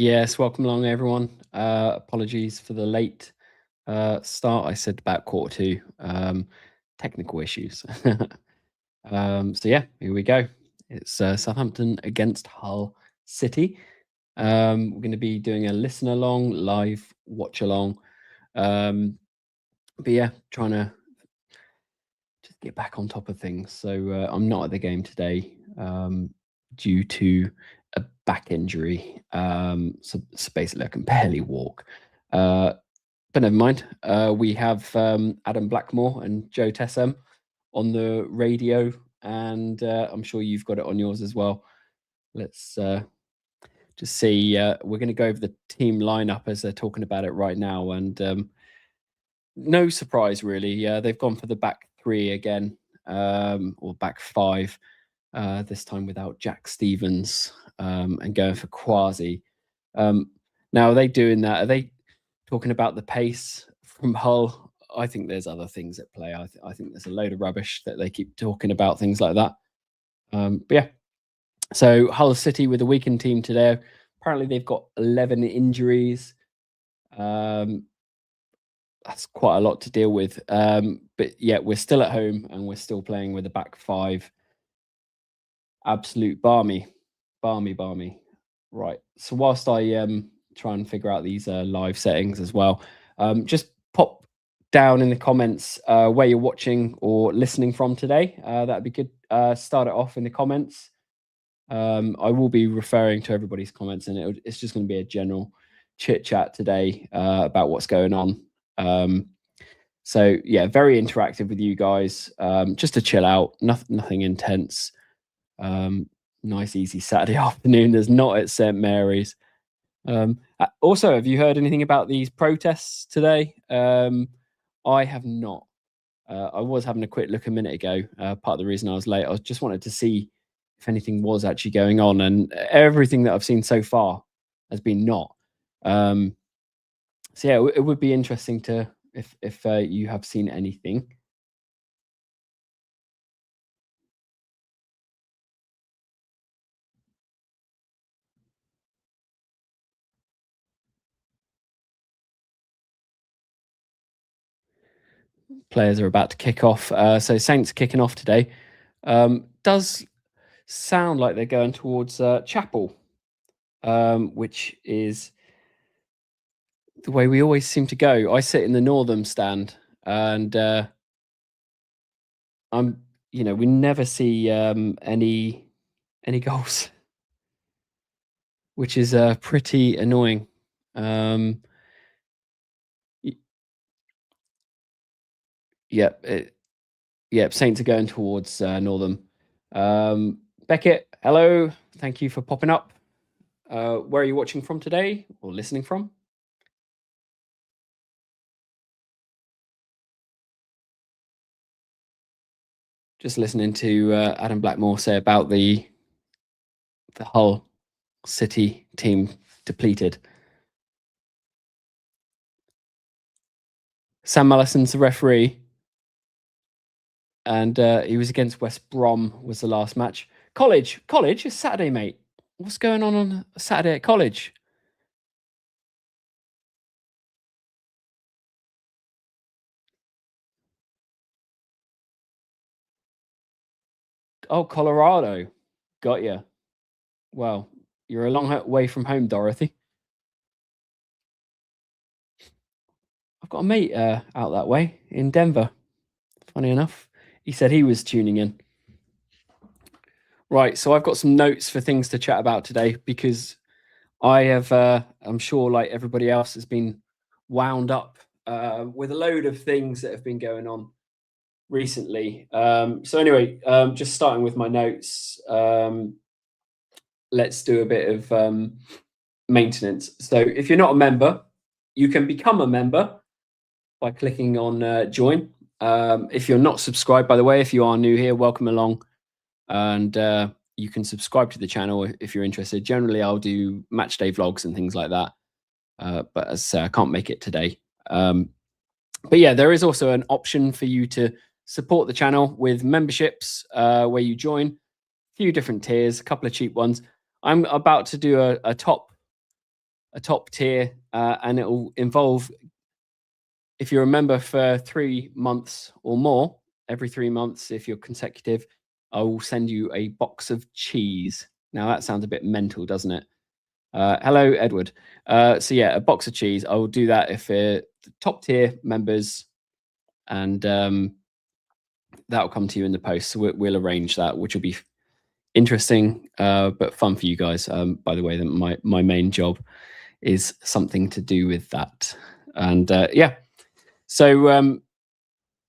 Yes, welcome along, everyone. Apologies for the late start. I said about quarter two. Technical issues. So yeah, here we go. It's Southampton against Hull City. We're going to be doing a listen along, live watch along. But yeah, trying to just get back on top of things. So I'm not at the game today due to a back injury. So basically, I can barely walk. But never mind. We have Adam Blackmore and Joe Tessem on the radio, and I'm sure you've got it on yours as well. Let's just see. We're going to go over the team lineup as they're talking about it right now, and no surprise really. They've gone for the back three again, or back five. This time without Jack Stevens, and going for Quasi. Now, are they doing that? Are they talking about the pace from Hull? I think there's other things at play. I think there's a load of rubbish that they keep talking about, things like that. But yeah, so Hull City with a weakened team today. Apparently, they've got 11 injuries. That's quite a lot to deal with. But yeah, we're still at home and we're still playing with a back five. Absolute balmy. Right. So whilst I try and figure out these live settings as well, just pop down in the comments where you're watching or listening from today. That'd be good. Start it off in the comments. I will be referring to everybody's comments, and it's just going to be a general chit chat today about what's going on. So yeah, very interactive with you guys. Just to chill out, nothing intense. Nice, easy Saturday afternoon. There's not at St Mary's. Also, have you heard anything about these protests today? I have not. I was having a quick look a minute ago. Part of the reason I was late, I just wanted to see if anything was actually going on, and everything that I've seen so far has been not. So yeah, it would be interesting to if you have seen anything. Players are about to kick off. So Saints kicking off today. Does sound like they're going towards Chapel, which is the way we always seem to go. I sit in the northern stand, and we never see any goals, which is pretty annoying. Um, y- yep, yep. Saints are going towards northern. Beckett, hello. Thank you for popping up. Where are you watching from today or listening from? Just listening to Adam Blackmore say about the Hull City team depleted. Sam Mallison's the referee, and he was against West Brom was the last match. College, it's Saturday, mate. What's going on a Saturday at college? Oh, Colorado. Got you. Well, you're a long way from home, Dorothy. I've got a mate out that way in Denver. Funny enough, he said he was tuning in. Right, so I've got some notes for things to chat about today because I have, I'm sure, like everybody else, has been wound up with a load of things that have been going on recently. So anyway, just starting with my notes, let's do a bit of maintenance. So if you're not a member, you can become a member by clicking on join. If you're not subscribed, by the way, if you are new here, welcome along. And you can subscribe to the channel if you're interested. Generally, I'll do match day vlogs and things like that. But as I say, I can't make it today. But yeah, there is also an option for you to support the channel with memberships where you join a few different tiers, a couple of cheap ones. I'm about to do a top a top tier, and it will involve, if you're a member for 3 months or more, every 3 months, if you're consecutive, I will send you a box of cheese. Now that sounds a bit mental, doesn't it? Hello, Edward. So yeah, a box of cheese. I will do that if the top tier members, and that will come to you in the post. So we'll arrange that, which will be interesting, but fun for you guys. By the way, that my main job is something to do with that, and yeah. So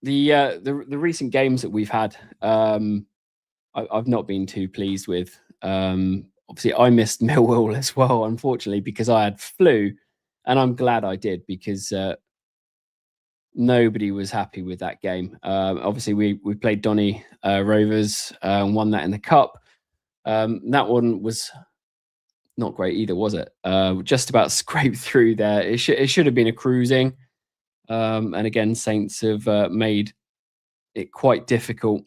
the recent games that we've had, I've not been too pleased with. Obviously, I missed Millwall as well, unfortunately, because I had flu, and I'm glad I did because nobody was happy with that game. Obviously, we played Donny Rovers and won that in the cup. That one was not great either, was it? Just about scraped through there. It should have been a cruising. And again, Saints have made it quite difficult.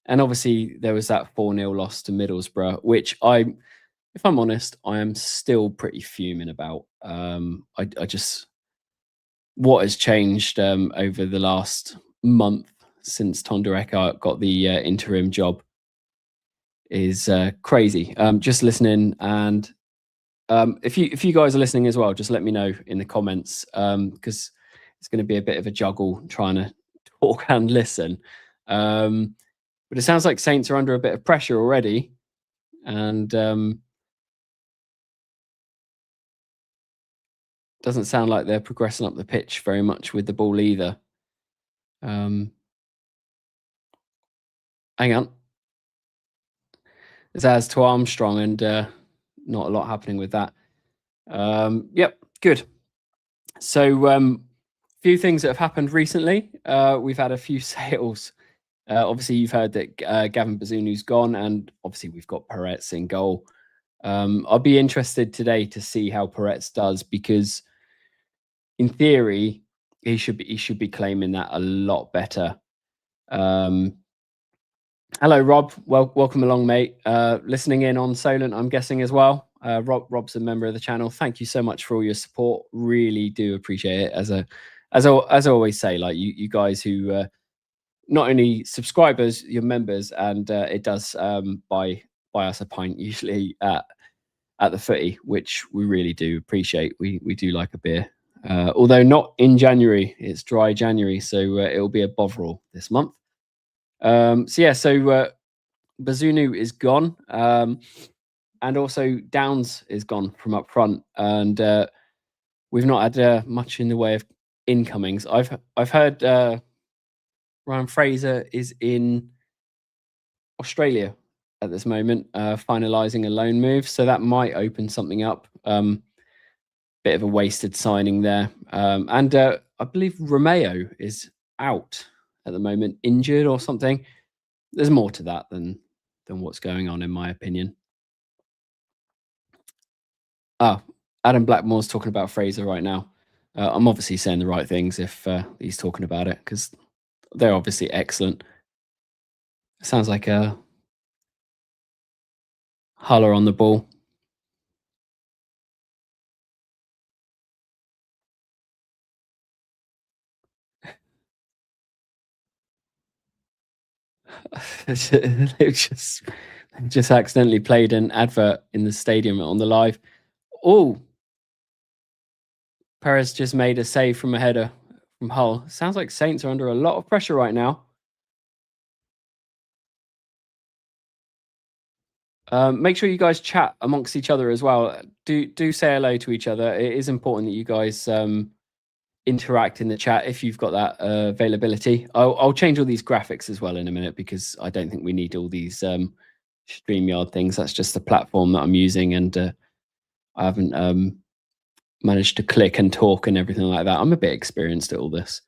And obviously, there was that 4-0 loss to Middlesbrough, which if I'm honest, I am still pretty fuming about. I just, what has changed over the last month since Tonder Eckhart got the interim job is crazy. Just listening, and if you guys are listening as well, just let me know in the comments, because it's going to be a bit of a juggle trying to talk and listen. But it sounds like Saints are under a bit of pressure already, and doesn't sound like they're progressing up the pitch very much with the ball either. Hang on. Zaz to Armstrong, and not a lot happening with that. Yep, good. So, few things that have happened recently. We've had a few sales. Obviously, you've heard that Gavin Bazunu's gone, and obviously we've got Peretz in goal. I'll be interested today to see how Peretz does, because in theory he should be claiming that a lot better. Hello, Rob. Welcome along, mate. Listening in on Solent, I'm guessing as well. Rob's a member of the channel. Thank you so much for all your support. Really do appreciate it. As I always say, like you guys who not only subscribers, you're members, and it does buy us a pint usually at the footy, which we really do appreciate. We do like a beer, although not in January. It's dry January, so it'll be a Bovril this month. So Bazunu is gone, and also Downs is gone from up front, and we've not had much in the way of incomings. I've heard Ryan Fraser is in Australia at this moment, finalising a loan move, so that might open something up. Bit of a wasted signing there, and I believe Romeo is out at the moment, injured or something. There's more to that than what's going on, in my opinion. Adam Blackmore's talking about Fraser right now. I'm obviously saying the right things if he's talking about it, because they're obviously excellent. Sounds like a Huller on the ball. They've just accidentally played an advert in the stadium on the live. Oh, Perez just made a save from a header from Hull. Sounds like Saints are under a lot of pressure right now. Make sure you guys chat amongst each other as well. Do say hello to each other. It is important that you guys interact in the chat if you've got that availability. I'll change all these graphics as well in a minute, because I don't think we need all these StreamYard things. That's just the platform that I'm using, and I haven't managed to click and talk and everything like that. I'm a bit experienced at all this.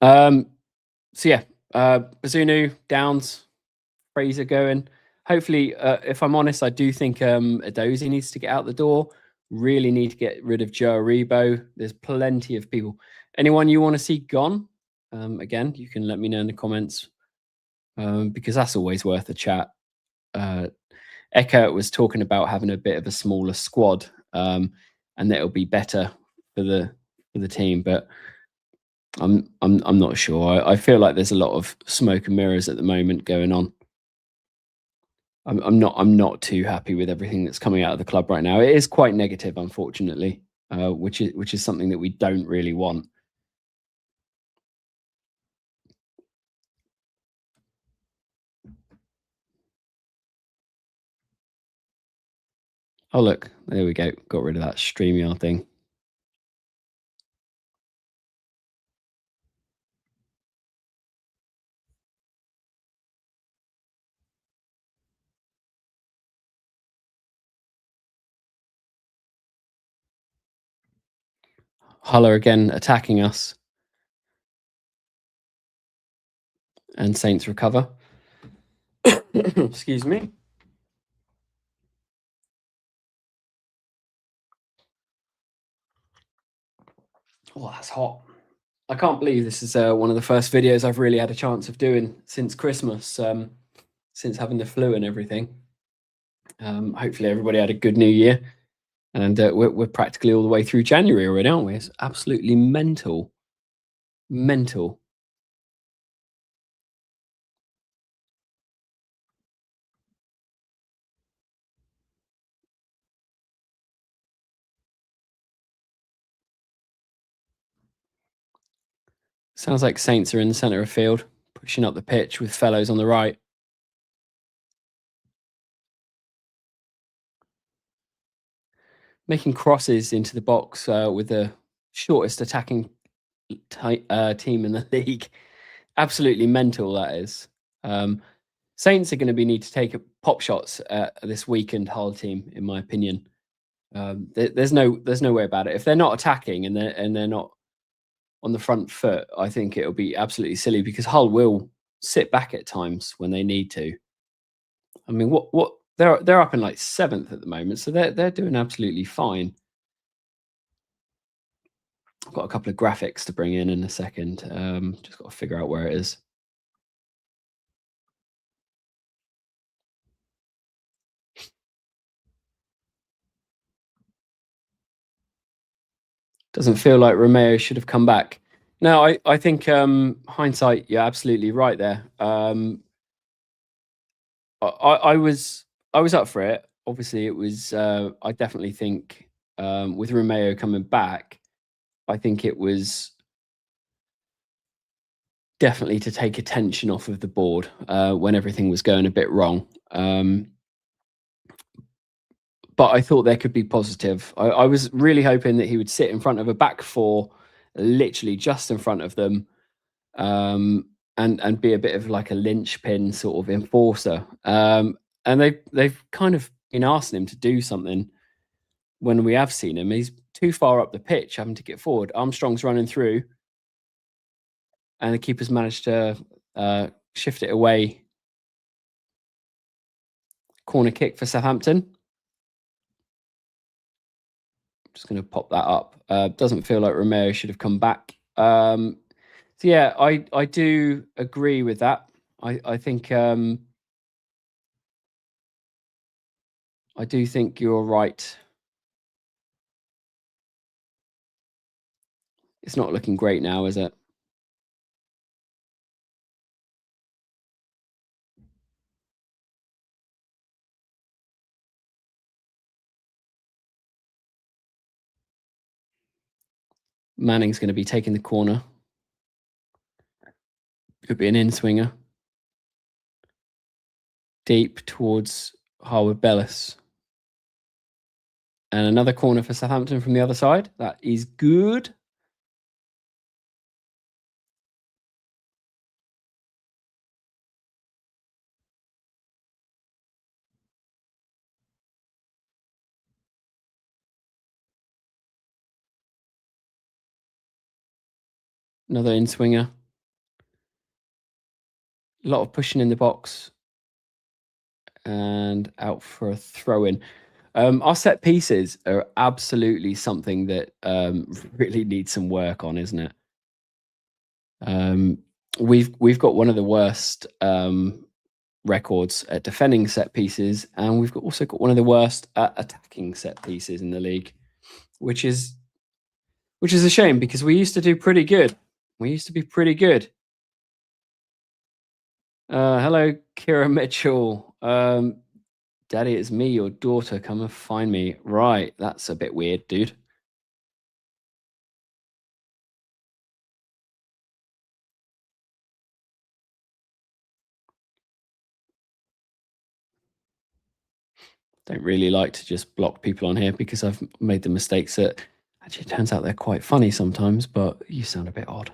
So yeah, Bazunu, Downs, Fraser going. Hopefully, if I'm honest, I do think Adozi needs to get out the door. Really need to get rid of Joe Aribo. There's plenty of people. Anyone you want to see gone? Again, you can let me know in the comments, because that's always worth a chat. Eckert was talking about having a bit of a smaller squad, and that it'll be better for the team. But I'm not sure. I feel like there's a lot of smoke and mirrors at the moment going on. I'm not too happy with everything that's coming out of the club right now. It is quite negative, unfortunately, which is something that we don't really want. Oh look, there we go. Got rid of that StreamYard thing. Hull are again attacking us, and Saints recover. Excuse me. Oh, that's hot. I can't believe this is one of the first videos I've really had a chance of doing since Christmas, since having the flu and everything. Hopefully, everybody had a good New Year, and we're practically all the way through January already, aren't we? It's absolutely mental, mental. Sounds like Saints are in the centre of field, pushing up the pitch with Fellows on the right. Making crosses into the box with the shortest attacking team in the league. Absolutely mental, that is. Saints are going to need to take pop shots at this weakened Hull team, in my opinion. There's no way about it. If they're not attacking and they're not on the front foot, I think it'll be absolutely silly because Hull will sit back at times when they need to. I mean, what they're up in like 7th at the moment, so they're doing absolutely fine. I've got a couple of graphics to bring in a second. Just got to figure out where it is. Doesn't feel like Romeo should have come back. No, I think hindsight, you're absolutely right there. I was up for it. Obviously, it was. I definitely think with Romeo coming back, I think it was definitely to take attention off of the board when everything was going a bit wrong. But I thought there could be positive. I was really hoping that he would sit in front of a back four, literally just in front of them, and be a bit of like a linchpin sort of enforcer. And they've kind of been asking him to do something when we have seen him. He's too far up the pitch, having to get forward. Armstrong's running through, and the keeper's managed to shift it away. Corner kick for Southampton. Just going to pop that up. Doesn't feel like Romeo should have come back. So yeah, I do agree with that. I think I do think you're right. It's not looking great now, is it? Manning's going to be taking the corner. Could be an in-swinger. Deep towards Harwood Bellis. And another corner for Southampton from the other side. That is good. Another in-swinger. A lot of pushing in the box. And out for a throw-in. Our set pieces are absolutely something that really needs some work on, isn't it? We've got one of the worst records at defending set pieces, and we've also got one of the worst at attacking set pieces in the league, which is a shame because we used to do pretty good. We used to be pretty good. Hello, Kira Mitchell. Daddy, it's me, your daughter. Come and find me. Right, that's a bit weird, dude. Don't really like to just block people on here because I've made the mistakes that actually it turns out they're quite funny sometimes, but you sound a bit odd.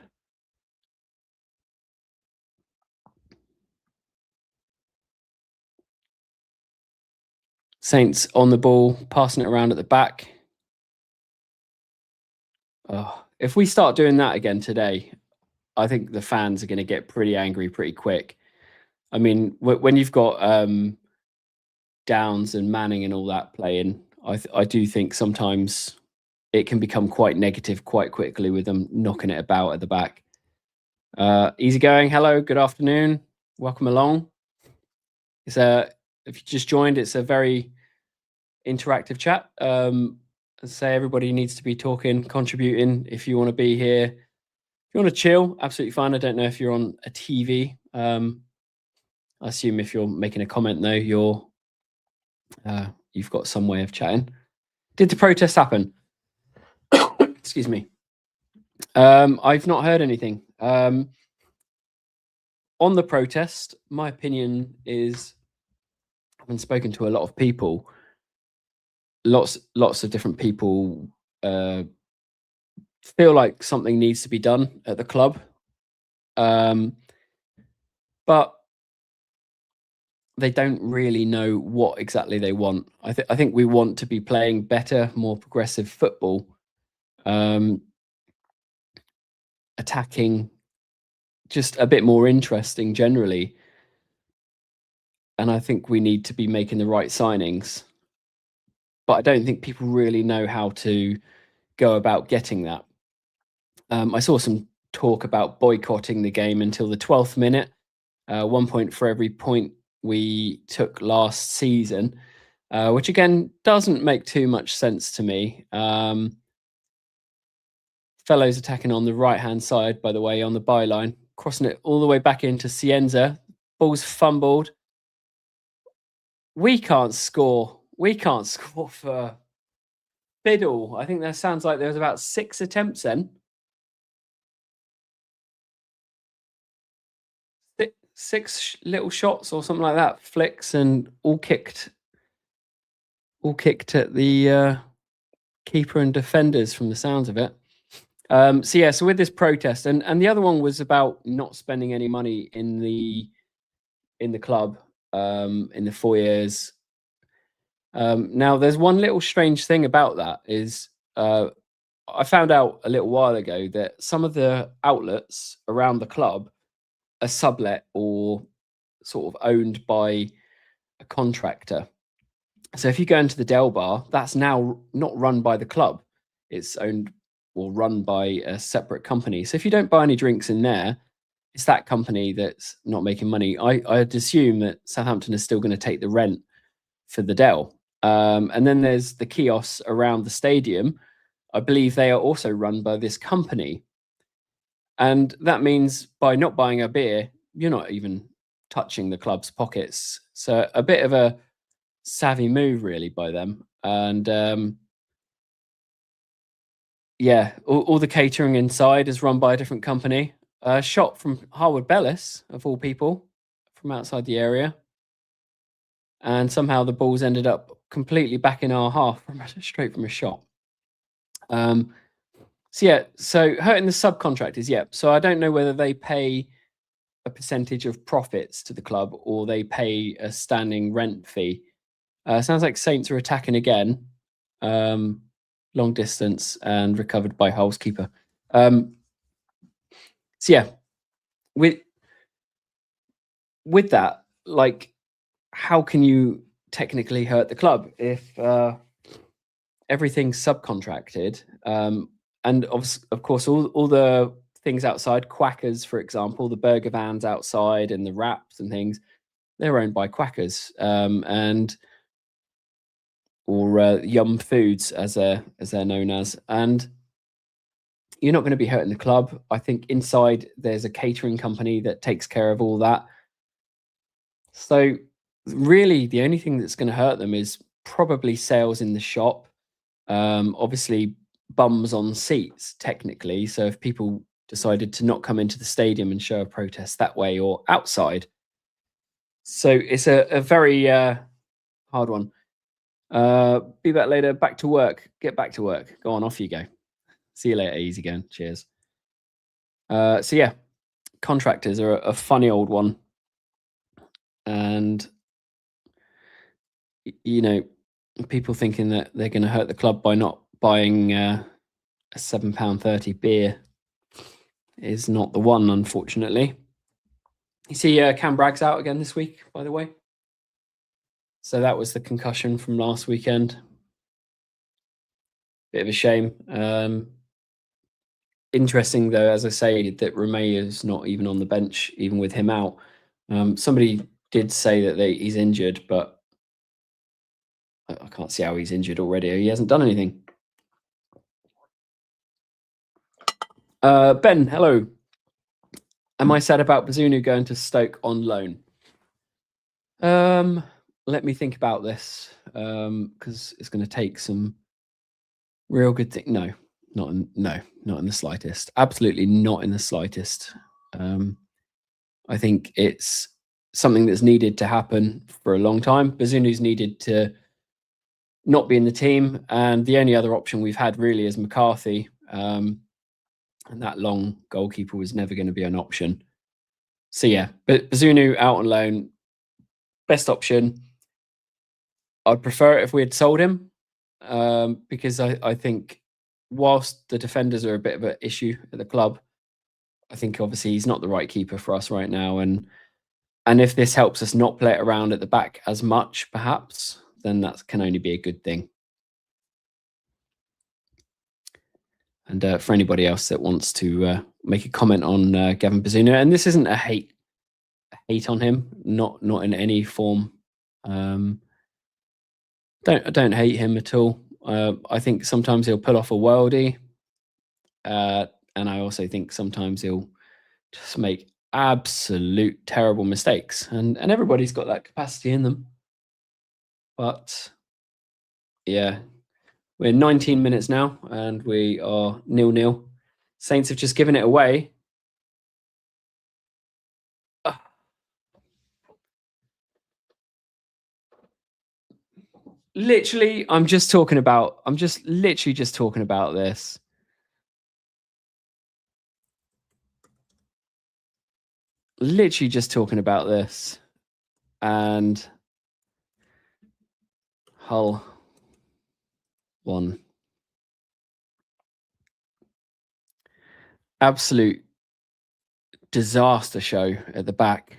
Saints on the ball, passing it around at the back. Oh, if we start doing that again today, I think the fans are going to get pretty angry pretty quick. I mean, when you've got Downs and Manning and all that playing, I do think sometimes it can become quite negative quite quickly with them knocking it about at the back. Easy going. Hello, good afternoon. Welcome along. It's if you just joined, it's a very interactive chat. As I say, everybody needs to be talking, contributing. If you want to be here, if you want to chill, absolutely fine. I don't know if you're on a TV. I assume if you're making a comment though, you've got some way of chatting. Did the protest happen? Excuse me. I've not heard anything. On the protest, my opinion is, having spoken to a lot of people, lots of different people feel like something needs to be done at the club. But they don't really know what exactly they want. I think we want to be playing better, more progressive football, attacking, just a bit more interesting generally. And I think we need to be making the right signings. But I don't think people really know how to go about getting that. I saw some talk about boycotting the game until the 12th minute. 1 point for every point we took last season, which again doesn't make too much sense to me. Fellows attacking on the right-hand side, by the way, on the byline, crossing it all the way back into Cienza. Ball's fumbled. We can't score. We can't score for Biddle. I think that sounds like there was about 6 attempts then. Six little shots or something like that, flicks, and all kicked at the keeper and defenders from the sounds of it. So with this protest, and the other one was about not spending any money in the club in the 4 years. Now there's one little strange thing about that is I found out a little while ago that some of the outlets around the club are sublet or sort of owned by a contractor. So if you go into the Del Bar, that's now not run by the club. It's owned or run by a separate company. So if you don't buy any drinks in there, it's that company that's not making money. I'd assume that Southampton is still going to take the rent for the Del. And then there's the kiosks around the stadium. I believe they are also run by this company. And that means by not buying a beer, you're not even touching the club's pockets. So a bit of a savvy move really by them. And yeah, all the catering inside is run by a different company. A shot from Harwood Bellis, of all people, from outside the area. And somehow the balls ended up completely back in our half, straight from a shot. So hurting the subcontractors, yeah. So I don't know whether they pay a percentage of profits to the club or they pay a standing rent fee. Sounds like Saints are attacking again. Long distance and recovered by Hull's keeper. With that, like, how can you technically hurt the club if everything's subcontracted? And of course, all the things outside, Quackers, for example, the burger vans outside and the wraps and things, they're owned by Quackers, and or Yum Foods as they're known as, and you're not going to be hurting the club. I think inside there's a catering company that takes care of all that. So really, the only thing that's going to hurt them is probably sales in the shop. Obviously, bums on seats technically. So if people decided to not come into the stadium and show a protest that way or outside, so it's a very hard one. Be back later. Back to work. Get back to work. Go on, off you go. See you later. Easy going. Cheers. So yeah, contractors are a funny old one, and you know, people thinking that they're going to hurt the club by not buying a £7.30 beer is not the one, unfortunately. You see, Cam Bragg's out again this week, by the way. So that was the concussion from last weekend. Bit of a shame. Interesting, though, as I say, that Romeo is not even on the bench, even with him out. Somebody did say that he's injured, but I can't see how he's injured already. He hasn't done anything. Ben, hello. Am I sad about Bazunu going to Stoke on loan? Let me think about this, because it's going to take some real good thing. No, not in the slightest. Absolutely not in the slightest. I think it's something that's needed to happen for a long time. Bazunu's needed to not be in the team, and the only other option we've had really is McCarthy. And that long goalkeeper was never going to be an option. So yeah, but Bazunu out on loan, best option. I'd prefer it if we had sold him, because I think whilst the defenders are a bit of an issue at the club, I think obviously he's not the right keeper for us right now. And if this helps us not play it around at the back as much, perhaps, then that can only be a good thing. And for anybody else that wants to make a comment on Gavin Bazunu, and this isn't a hate on him, not in any form. Don't hate him at all. I think sometimes he'll pull off a worldie, and I also think sometimes he'll just make absolute terrible mistakes, and everybody's got that capacity in them. But yeah, we're 19 minutes now, and we are 0-0. Saints have just given it away. Literally, I'm just literally just talking about this. Literally just talking about this. And Hull won. Absolute disaster show at the back.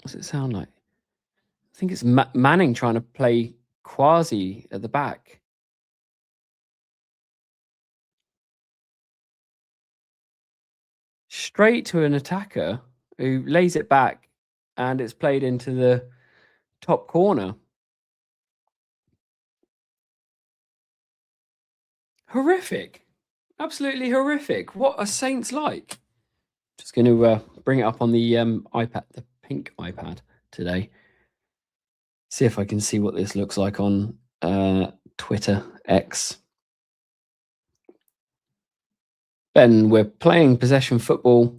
What's it sound like? I think it's Manning trying to play Quasi at the back. Straight to an attacker who lays it back, and it's played into the top corner. Horrific. Absolutely horrific. What are Saints like? Just going to bring it up on the iPad, the pink iPad today. See if I can see what this looks like on Twitter X. Ben, we're playing possession football.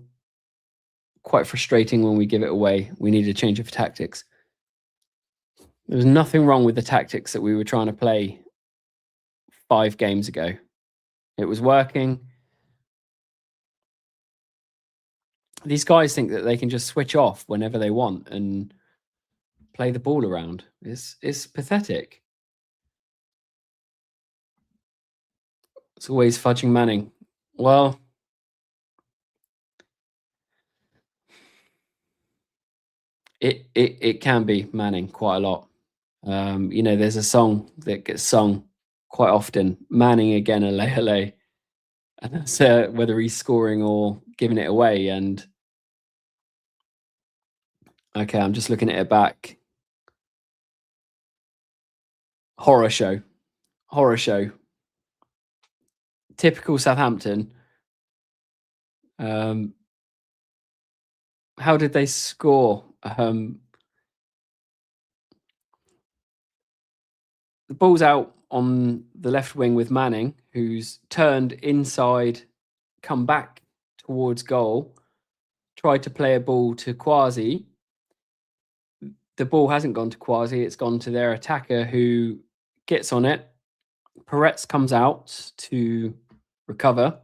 Quite frustrating when we give it away. We need a change of tactics. There was nothing wrong with the tactics that we were trying to play 5 games ago. It was working. These guys think that they can just switch off whenever they want and play the ball around. It's pathetic. It's always fudging Manning. Well, it can be Manning quite a lot. There's a song that gets sung quite often, Manning again, ole. And that's whether he's scoring or giving it away. And Okay, I'm just looking at it back. Horror show. Horror show. Typical Southampton. Um, how did they score? The ball's out on the left wing with Manning, who's turned inside, come back towards goal, tried to play a ball to Quasi. The ball hasn't gone to Quasi, it's gone to their attacker who gets on it. Peretz comes out to recover.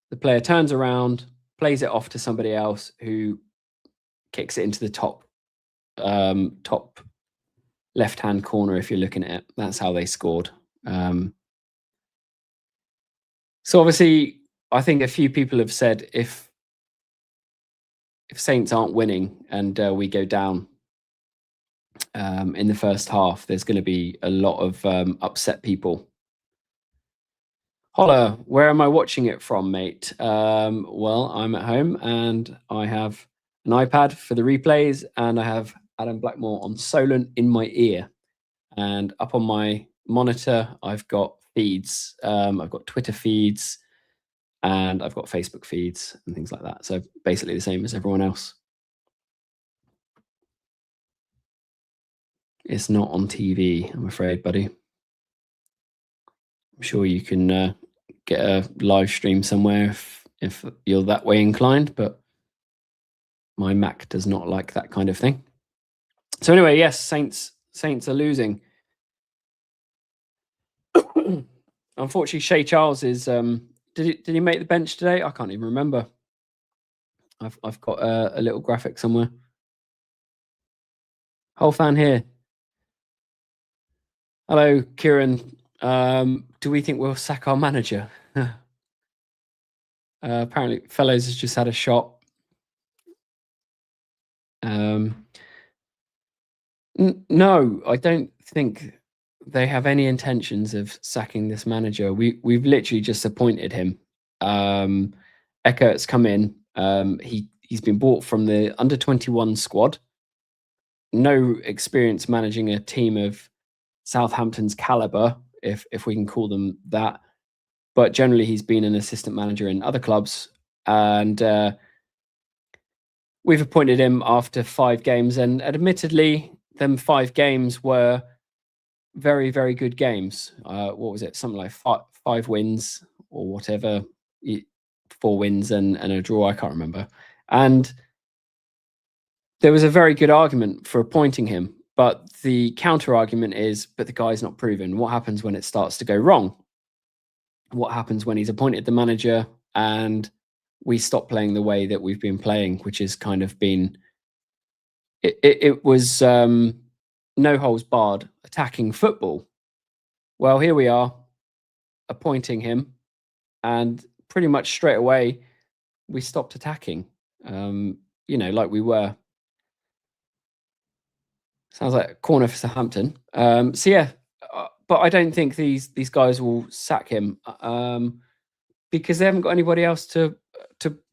The player turns around, plays it off to somebody else who kicks it into the top left-hand corner if you're looking at it. That's how they scored. So obviously, I think a few people have said if Saints aren't winning and we go down in the first half, there's going to be a lot of upset people. Holla, where am I watching it from, mate? Well, I'm at home and I have an iPad for the replays and I have Adam Blackmore on Solent in my ear. And up on my monitor, I've got feeds. I've got Twitter feeds and I've got Facebook feeds and things like that. So basically the same as everyone else. It's not on TV, I'm afraid, buddy. I'm sure you can get a live stream somewhere if you're that way inclined, but my Mac does not like that kind of thing. So anyway, yes, Saints are losing. Unfortunately, Shay Charles is. Did he make the bench today? I can't even remember. I've got a little graphic somewhere. Whole fan here. Hello, Kieran. Do we think we'll sack our manager? Apparently, Fellows has just had a shot. No, I don't think they have any intentions of sacking this manager. We've literally just appointed him. Eckert's come in. He's been bought from the under-21 squad. No experience managing a team of Southampton's caliber, if we can call them that. But generally, he's been an assistant manager in other clubs, and we've appointed him after 5 games. And admittedly, them 5 games were very, very good games. What was it? Something like 5 wins or whatever, 4 wins and a draw. I can't remember. And there was a very good argument for appointing him. But the counter argument is, but the guy's not proven. What happens when it starts to go wrong? What happens when he's appointed the manager and we stop playing the way that we've been playing, which has kind of been, it was no holes barred attacking football. Well, here we are appointing him and pretty much straight away we stopped attacking, like we were. Sounds like a corner for Southampton. So yeah, but I don't think these guys will sack him because they haven't got anybody else to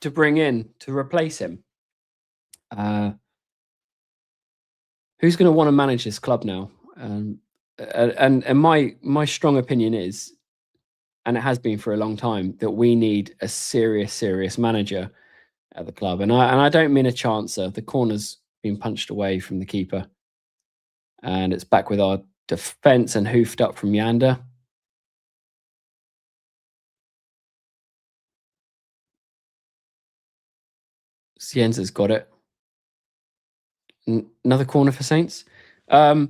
bring in to replace him. Who's going to want to manage this club now? And my strong opinion is, and it has been for a long time, that we need a serious manager at the club. And I don't mean a chancer. The corner's been punched away from the keeper. And it's back with our defence and hoofed up from Yander. Sienza's got it. Another corner for Saints. So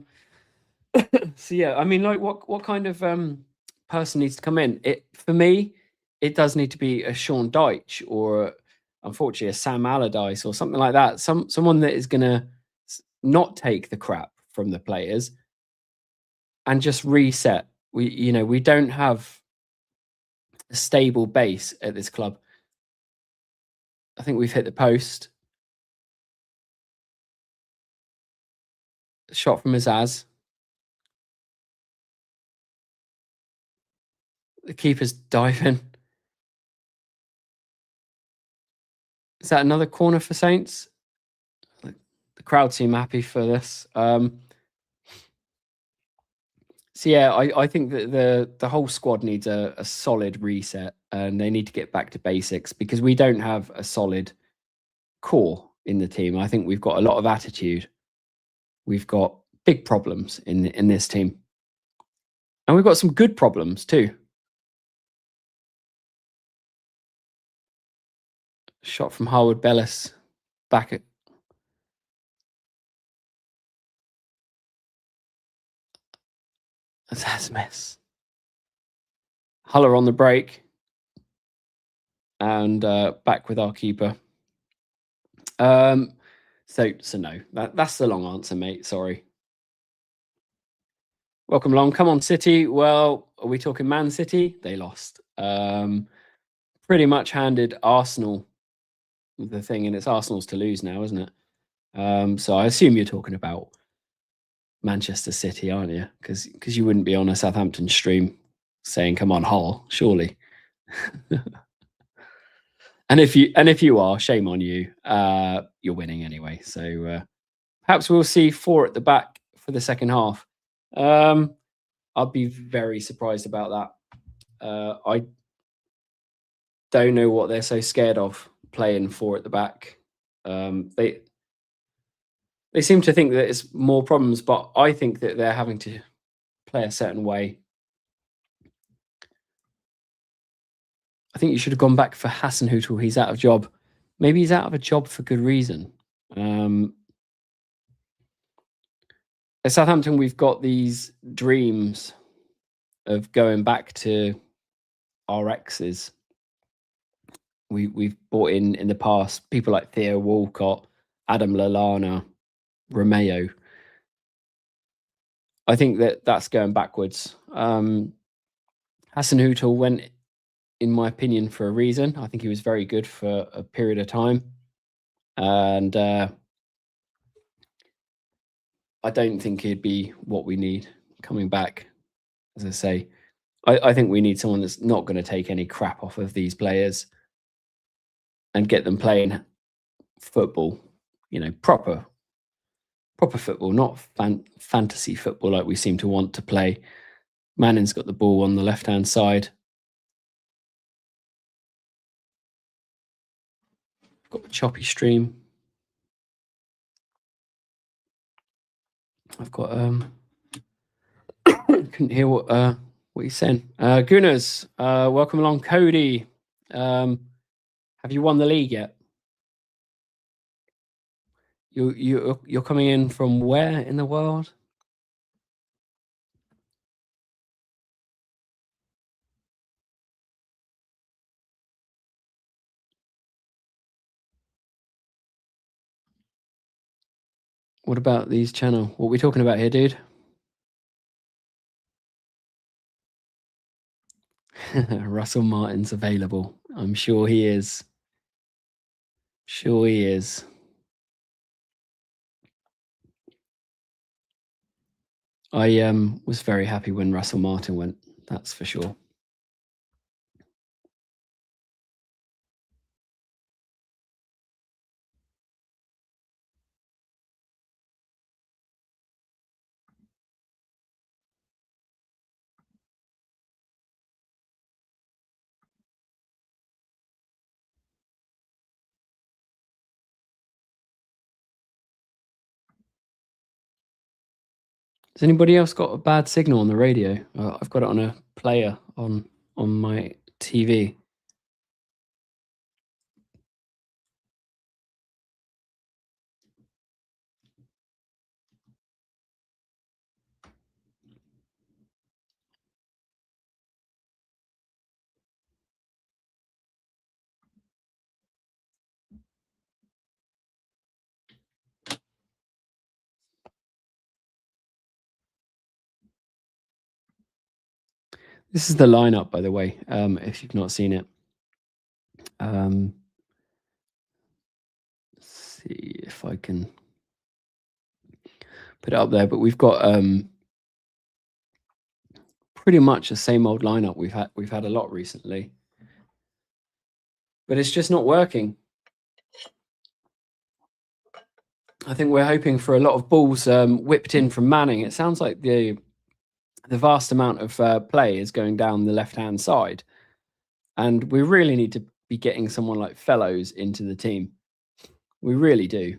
yeah, I mean, like, what kind of person needs to come in? For me, it does need to be a Sean Dyche or, unfortunately, a Sam Allardyce or something like that. Someone that is going to not take the crap from the players and just reset. We don't have a stable base at this club. I think we've hit the post. Shot from Azaz. The keeper's diving. Is that another corner for Saints? The crowd seem happy for this. So yeah, I think that the whole squad needs a solid reset, and they need to get back to basics because we don't have a solid core in the team. I think we've got a lot of attitude. We've got big problems in this team, and we've got some good problems too. Shot from Harwood Bellis, back at that's a miss. Huller on the break, and back with our keeper. So no, that's the long answer, mate. Sorry. Welcome along. Come on, City. Well, are we talking Man City? They lost. Pretty much handed Arsenal the thing, and it's Arsenal's to lose now, isn't it? So I assume you're talking about Manchester City, aren't you? Because you wouldn't be on a Southampton stream saying, "Come on, Hull," surely. And if you are, shame on you. You're winning anyway. So perhaps we'll see 4 at the back for the second half. I'd be very surprised about that. I don't know what they're so scared of playing 4 at the back. They seem to think that it's more problems, but I think that they're having to play a certain way. I think you should have gone back for Hasenhüttl. He's out of job. Maybe he's out of a job for good reason. At Southampton, we've got these dreams of going back to our exes. We've brought in the past people like Theo Walcott, Adam Lallana, Romeo. I think that's going backwards. Hasenhüttl went, in my opinion, for a reason. I think he was very good for a period of time, and I don't think he'd be what we need coming back. As I say, I think we need someone that's not going to take any crap off of these players and get them playing football, proper football, not fantasy football like we seem to want to play. Manning's got the ball on the left-hand side. Got a choppy stream. I've got couldn't hear what he's saying. Gunners, welcome along, Cody. Have you won the league yet? You're coming in from where in the world? What about these channel? What are we talking about here, dude? Russell Martin's available. I'm sure he is. Sure he is. I was very happy when Russell Martin went. That's for sure. Has anybody else got a bad signal on the radio? I've got it on a player on my TV. This is the lineup, by the way, if you've not seen it. Let's see if I can put it up there. But we've got pretty much the same old lineup we've had a lot recently. But it's just not working. I think we're hoping for a lot of balls whipped in from Manning. It sounds like the vast amount of play is going down the left-hand side, and we really need to be getting someone like Fellows into the team. We really do.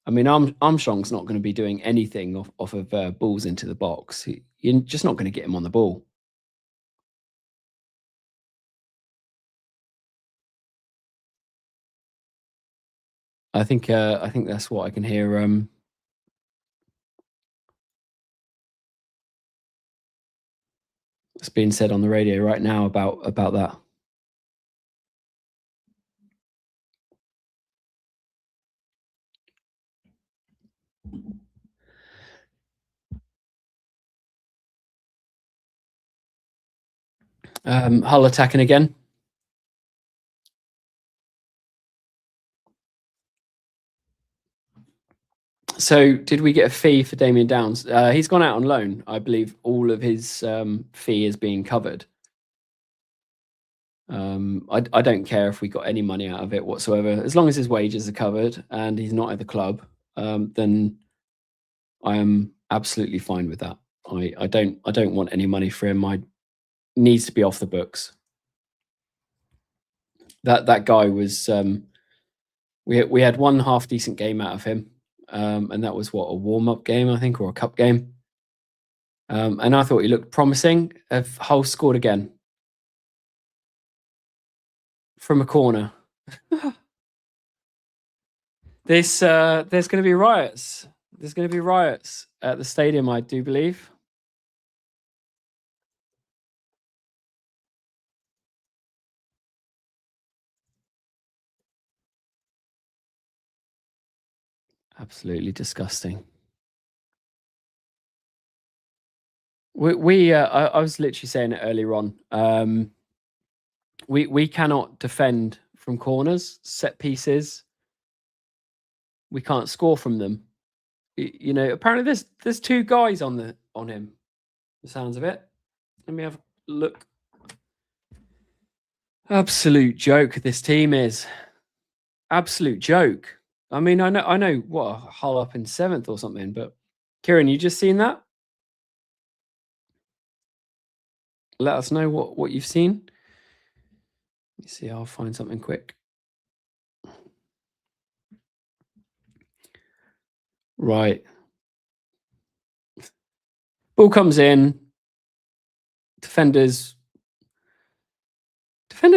I mean, Armstrong's not going to be doing anything off of balls into the box. You're just not going to get him on the ball. I think that's what I can hear. It's being said on the radio right now about that. Hull attacking again. So, did we get a fee for Damien Downs? He's gone out on loan. I believe all of his fee is being covered. I don't care if we got any money out of it whatsoever, as long as his wages are covered and he's not at the club. Then I am absolutely fine with that. I don't want any money for him. I needs to be off the books. That guy was. We had one half decent game out of him, and that was what, a warm up game, I think, or a cup game. And I thought he looked promising. Hull scored again from a corner. There's going to be riots. There's going to be riots at the stadium, I do believe. Absolutely disgusting. I was literally saying it earlier on. We cannot defend from corners, set pieces. We can't score from them. You know, apparently there's two guys on him. The sounds of it. Let me have a look. Absolute joke. This team is absolute joke. I mean, I know what, Hull up in 7th or something, but Kieran, you just seen that? Let us know what you've seen. Let me see. I'll find something quick. Right. Ball comes in. Defender's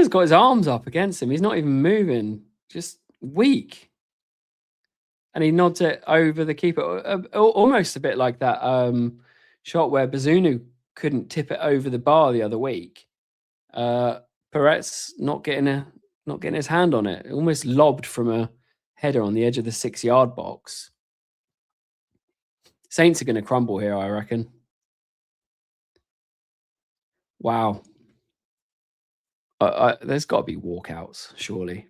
got his arms up against him. He's not even moving. Just weak. And he nods it over the keeper. Almost a bit like that shot where Bazunu couldn't tip it over the bar the other week. Peretz not getting his hand on it. Almost lobbed from a header on the edge of the 6-yard box. Saints are going to crumble here, I reckon. Wow. There's got to be walkouts, surely.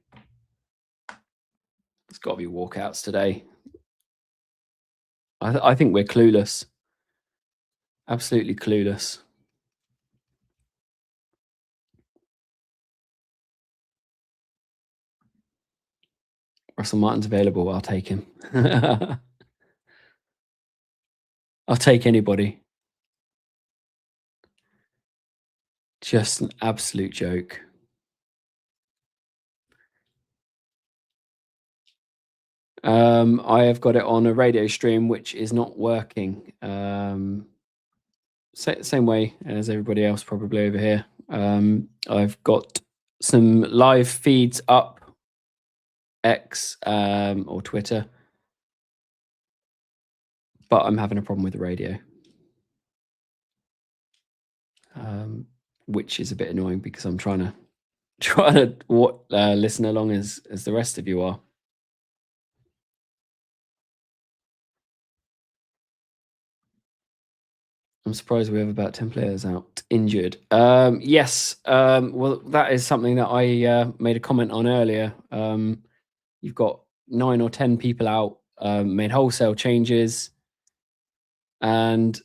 There's got to be walkouts today. I think we're clueless. Absolutely clueless. Russell Martin's available. I'll take him. I'll take anybody. Just an absolute joke. I have got it on a radio stream, which is not working. Same way as everybody else probably over here. I've got some live feeds up, X or Twitter, but I'm having a problem with the radio, which is a bit annoying because I'm trying to listen along as the rest of you are. I'm surprised we have about 10 players out injured. Yes, well, that is something that I made a comment on earlier. You've got 9 or 10 people out, made wholesale changes, and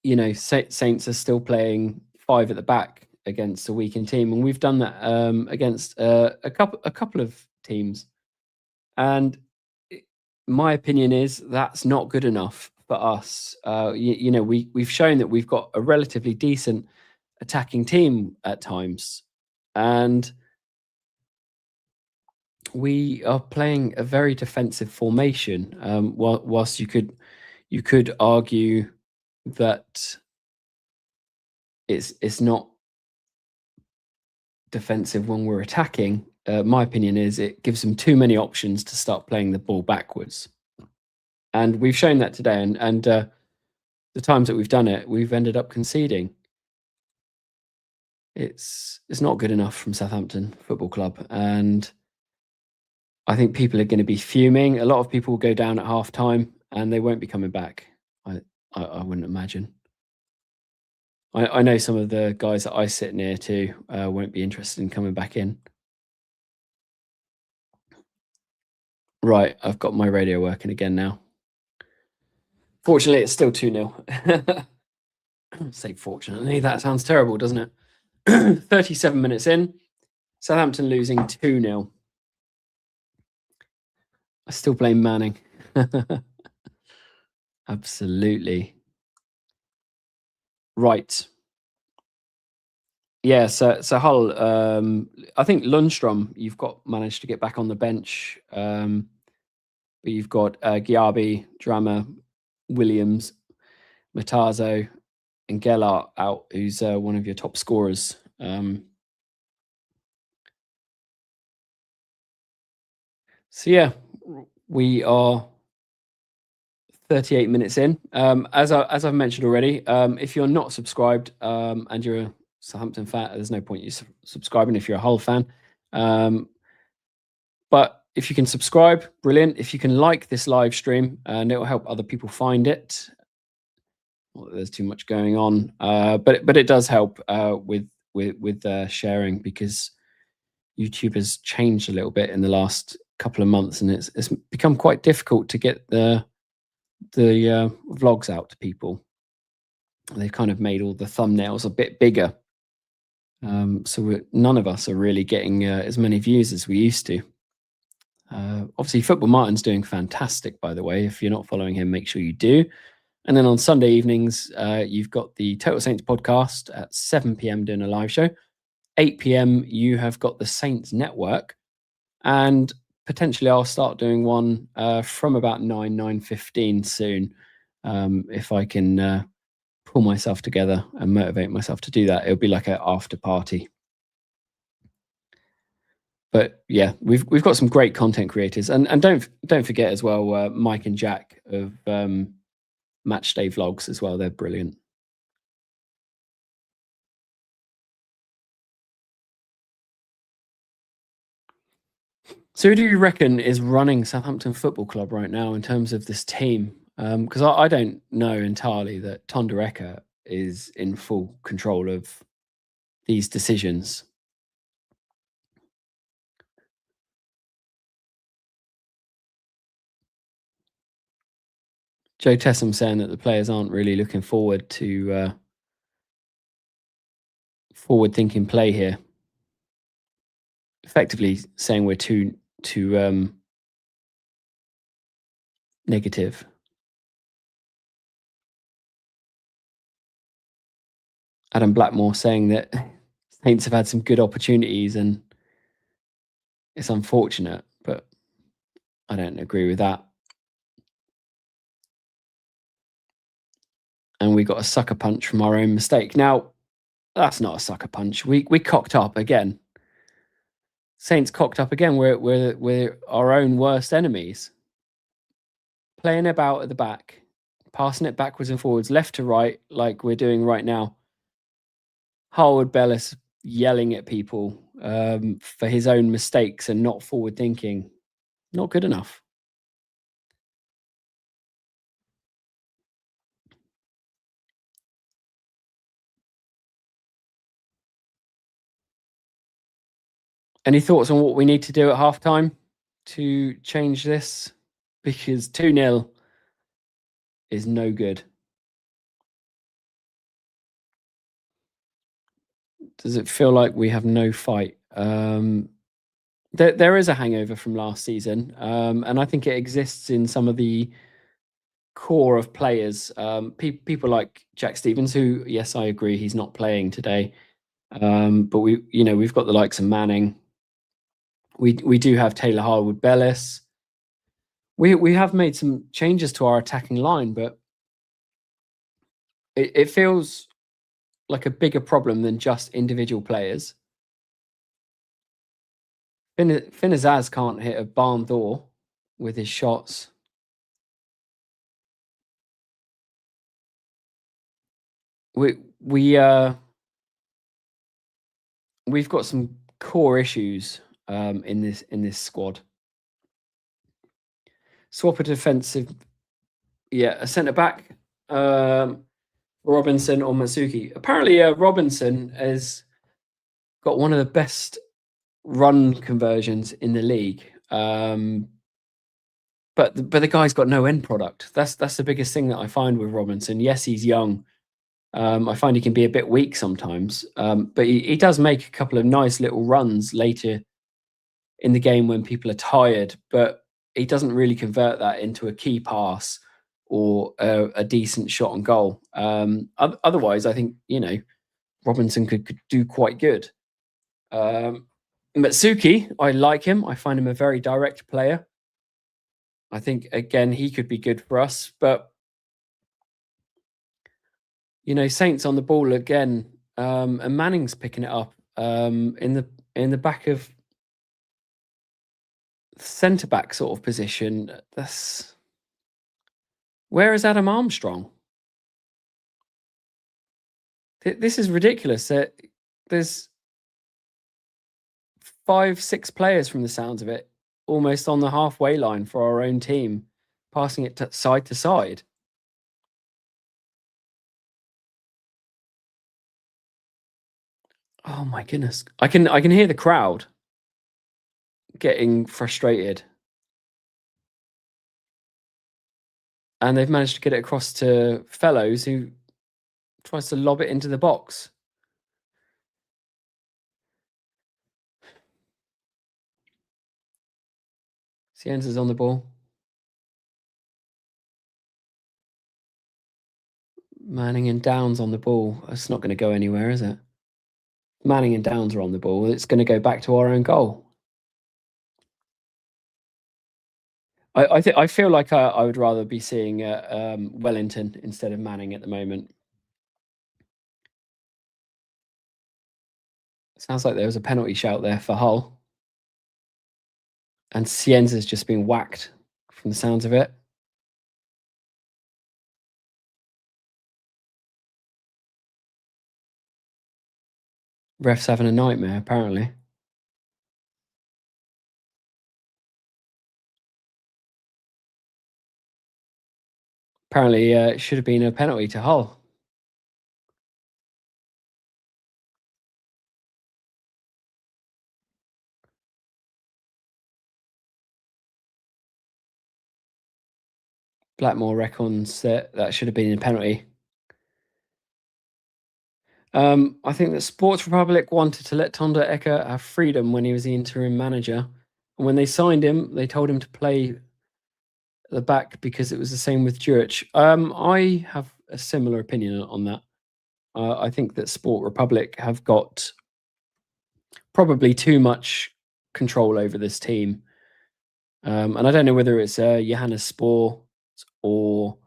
you know, Saints are still playing 5 at the back against a weakened team, and we've done that against a couple of teams. And I my opinion is that's not good enough for us. You know, we've shown that we've got a relatively decent attacking team at times, and we are playing a very defensive formation. Whilst you could argue that it's not defensive when we're attacking. My opinion is it gives them too many options to start playing the ball backwards, and we've shown that today. And the times that we've done it, we've ended up conceding. It's not good enough from Southampton Football Club, and I think people are going to be fuming. A lot of people will go down at half time, and they won't be coming back. I I wouldn't imagine. I know some of the guys that I sit near to won't be interested in coming back in. Right, I've got my radio working again now. Fortunately, it's still 2-0. Say fortunately, that sounds terrible, doesn't it? 37 minutes in, Southampton losing 2-0. I still blame Manning. Absolutely. Right. Yeah, so Hull, I think Lundstrom, you've got managed to get back on the bench. But you've got Giabi, Drama, Williams, Matazo, and Gellart out, who's one of your top scorers. So yeah, we are 38 minutes in. As I've mentioned already, if you're not subscribed and you're a Southampton fan, there's no point you subscribing if you're a Hull fan. But if you can subscribe, brilliant. If you can like this live stream, and it will help other people find it. Not that there's too much going on, but it does help with sharing, because YouTube has changed a little bit in the last couple of months, and it's become quite difficult to get the vlogs out to people. They've kind of made all the thumbnails a bit bigger, so none of us are really getting as many views as we used to. Obviously, Football Martin's doing fantastic, by the way. If you're not following him, make sure you do. And then on Sunday evenings, you've got the Total Saints podcast at 7 p.m. doing a live show. 8 p.m. you have got the Saints Network, and potentially I'll start doing one from about 9:15 soon, if I can pull myself together and motivate myself to do that. It'll be like an after party. But yeah, we've got some great content creators, and don't forget as well, Mike and Jack of Match Day Vlogs as well. They're brilliant. So who do you reckon is running Southampton Football Club right now in terms of this team? Because I don't know entirely that Tonderecker is in full control of these decisions. Joe Tessam saying that the players aren't really looking forward to forward-thinking play here. Effectively saying we're too negative. Adam Blackmore saying that Saints have had some good opportunities and it's unfortunate, but I don't agree with that. And we got a sucker punch from our own mistake. Now, that's not a sucker punch. We cocked up again. Saints cocked up again. We're our own worst enemies. Playing about at the back, passing it backwards and forwards, left to right, like we're doing right now. Harwood Bellis yelling at people for his own mistakes and not forward thinking. Not good enough. Any thoughts on what we need to do at halftime to change this? Because 2-0 is no good. Does it feel like we have no fight? there is a hangover from last season, and I think it exists in some of the core of players. People like Jack Stevens, who, yes, I agree, he's not playing today. But we've got the likes of Manning. We do have Taylor Harwood Bellis. We have made some changes to our attacking line, but it feels like a bigger problem than just individual players. Finn Azaz can't hit a barn door with his shots. We we we've got some core issues in this squad. Swap a defensive, yeah, a centre back, Robinson or Matsuki. Apparently, Robinson has got one of the best run conversions in the league. But the guy's got no end product. That's the biggest thing that I find with Robinson. Yes, he's young. I find he can be a bit weak sometimes, but he does make a couple of nice little runs later in the game when people are tired. But he doesn't really convert that into a key pass or a decent shot on goal. Otherwise, I think Robinson could do quite good. Matsuki, I like him. I find him a very direct player. I think again he could be good for us, but Saints on the ball again, and Manning's picking it up in the back of centre back sort of position. Where is Adam Armstrong? This is ridiculous. There's 5-6 players from the sounds of it, almost on the halfway line for our own team, passing it side to side. Oh my goodness! I can hear the crowd getting frustrated, and they've managed to get it across to Fellows, who tries to lob it into the box. Cienz is on the ball. Manning and Downs on the ball. It's not going to go anywhere, is it? Manning and Downs are on the ball. It's going to go back to our own goal. I feel like I would rather be seeing Wellington instead of Manning at the moment. Sounds like there was a penalty shout there for Hull. And Cienz has just been whacked from the sounds of it. Ref's having a nightmare, apparently. Apparently, it should have been a penalty to Hull. Blackmore reckons that should have been a penalty. I think that Sports Republic wanted to let Tonda Eka have freedom when he was the interim manager. And when they signed him, they told him to play the back because it was the same with Jurich. I have a similar opinion on that. I think that Sport Republic have got probably too much control over this team. And I don't know whether it's Johannes Spoor or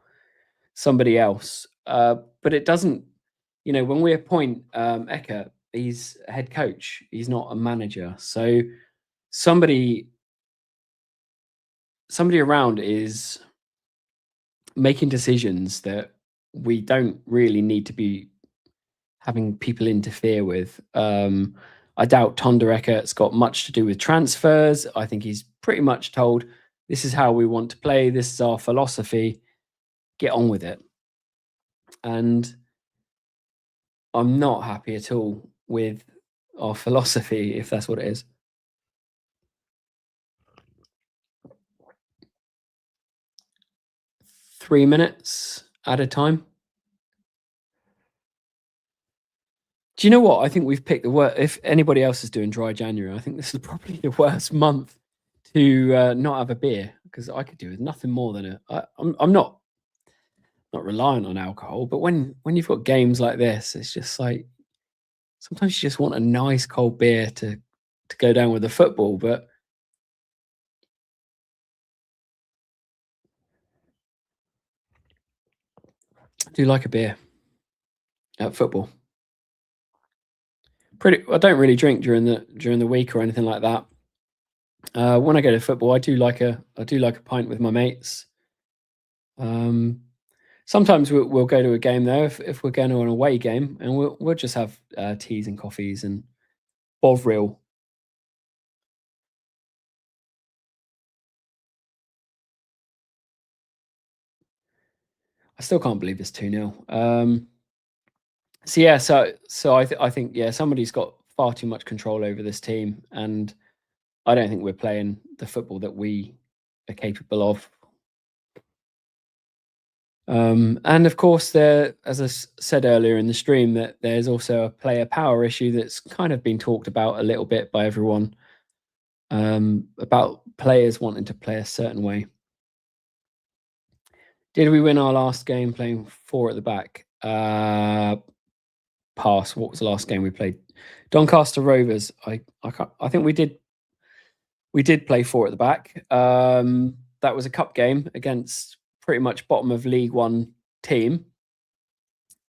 somebody else. But it doesn't, when we appoint Eka, he's a head coach. He's not a manager. So somebody around is making decisions that we don't really need to be having people interfere with. I doubt Tondereker's got much to do with transfers. I think he's pretty much told, this is how we want to play. This is our philosophy. Get on with it. And I'm not happy at all with our philosophy, if that's what it is. Three minutes at a time. Do you know what? I think we've picked the worst. If anybody else is doing dry January, I think this is probably the worst month to not have a beer, because I could do with nothing more than I'm not reliant on alcohol, but when you've got games like this, it's just like sometimes you just want a nice cold beer to go down with the football. But I do like a beer at football. I don't really drink during the week or anything like that. When I go to football, I do like a pint with my mates. Um, Sometimes we'll go to a game though if we're going to an away game, and we'll just have teas and coffees and bovril. I still can't believe it's 2-0. So yeah, I think yeah, somebody's got far too much control over this team, and I don't think we're playing the football that we are capable of. And of course, as I said earlier in the stream, that there's also a player power issue that's kind of been talked about a little bit by everyone, about players wanting to play a certain way. Did we win our last game playing four at the back? Pass. What was the last game we played? Doncaster Rovers. I think we did. We did play four at the back. That was a cup game against pretty much bottom of League One team,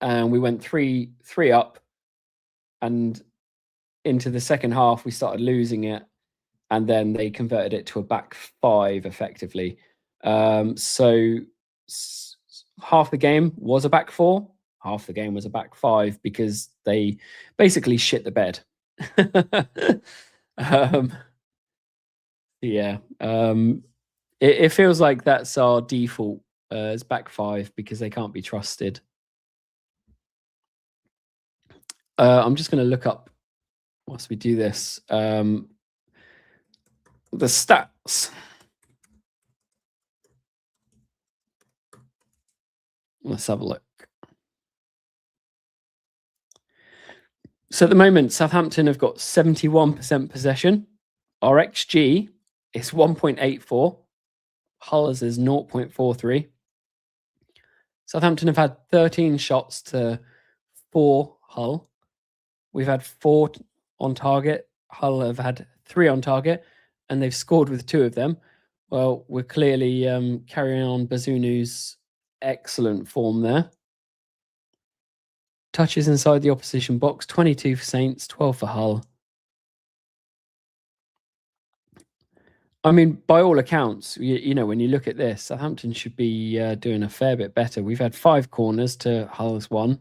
and we went 3 up. And into the second half, we started losing it, and then they converted it to a back five effectively. So half the game was a back four, half the game was a back five, because they basically shit the bed. um, yeah, it feels like that's our default as back five, because they can't be trusted. I'm just going to look up whilst we do this the stats. Let's have a look. So at the moment, Southampton have got 71% possession. Our XG is 1.84. Hull's is 0.43. Southampton have had 13 shots to 4 Hull. We've had 4 on target. Hull have had 3 on target, and they've scored with 2 of them. Well, we're clearly carrying on Bazunu's excellent form there. Touches inside the opposition box, 22 for Saints, 12 for Hull. I mean, by all accounts, you know, when you look at this, Southampton should be doing a fair bit better. We've had 5 corners to Hull's 1.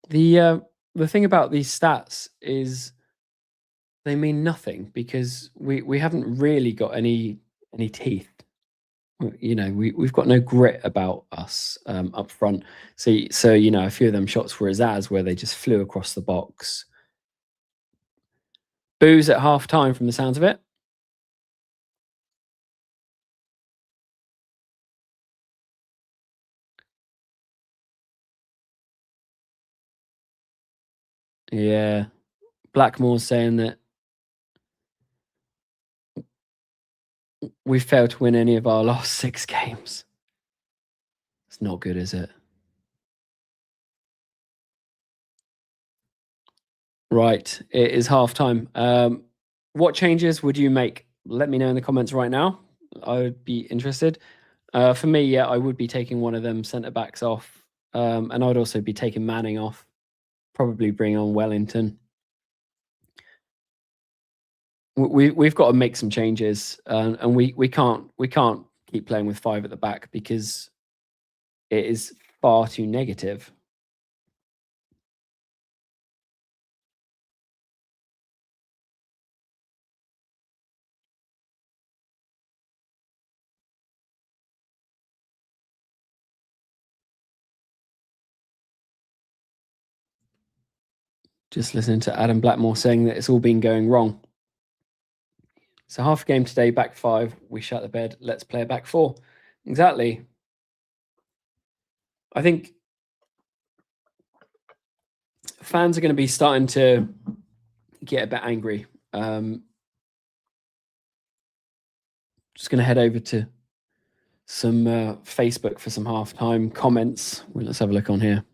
The thing about these stats is they mean nothing, because we haven't really got any teeth. You know, we've got no grit about us up front. So you know, a few of them shots were Azaz, where they just flew across the box. Boos at half time from the sounds of it. Yeah. Blackmore's saying that we failed to win any of our last 6 games. It's not good, is it? Right. It is half time. What changes would you make? Let me know in the comments right now. I would be interested. For me, yeah, I would be taking one of them centre backs off. And I would also be taking Manning off. Probably bring on Wellington. We've got to make some changes, and we can't keep playing with 5 at the back, because it is far too negative. Just listening to Adam Blackmore saying that it's all been going wrong. So half a game today, back 5. We shut the bed. Let's play a back 4. Exactly. I think fans are going to be starting to get a bit angry. Just going to head over to some Facebook for some halftime comments. Well, let's have a look on here.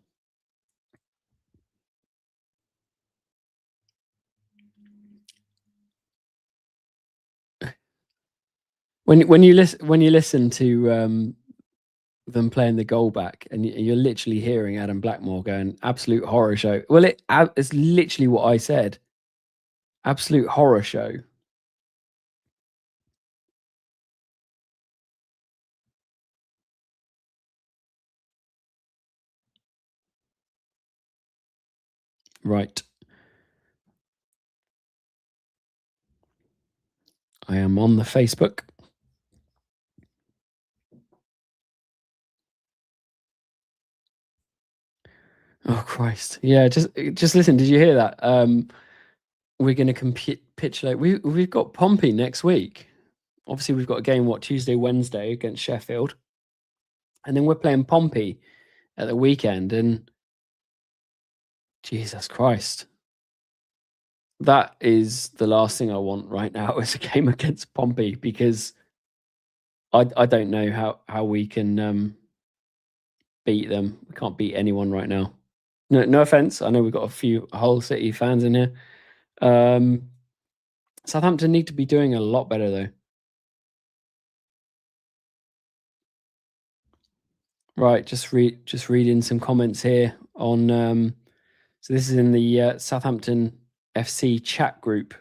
When you listen to them playing the goal back, and you're literally hearing Adam Blackmore going, "Absolute horror show." Well, it's literally what I said. Absolute horror show. Right. I am on the Facebook. Oh Christ! Yeah, just listen. Did you hear that? We're going to capitulate. We've got Pompey next week. Obviously, we've got a game Tuesday, Wednesday against Sheffield, and then we're playing Pompey at the weekend. And Jesus Christ, that is the last thing I want right now is a game against Pompey, because I don't know how we can beat them. We can't beat anyone right now. No offense. I know we've got a few Hull City fans in here. Southampton need to be doing a lot better though. Right, just reading some comments here on. So this is in the Southampton FC chat group.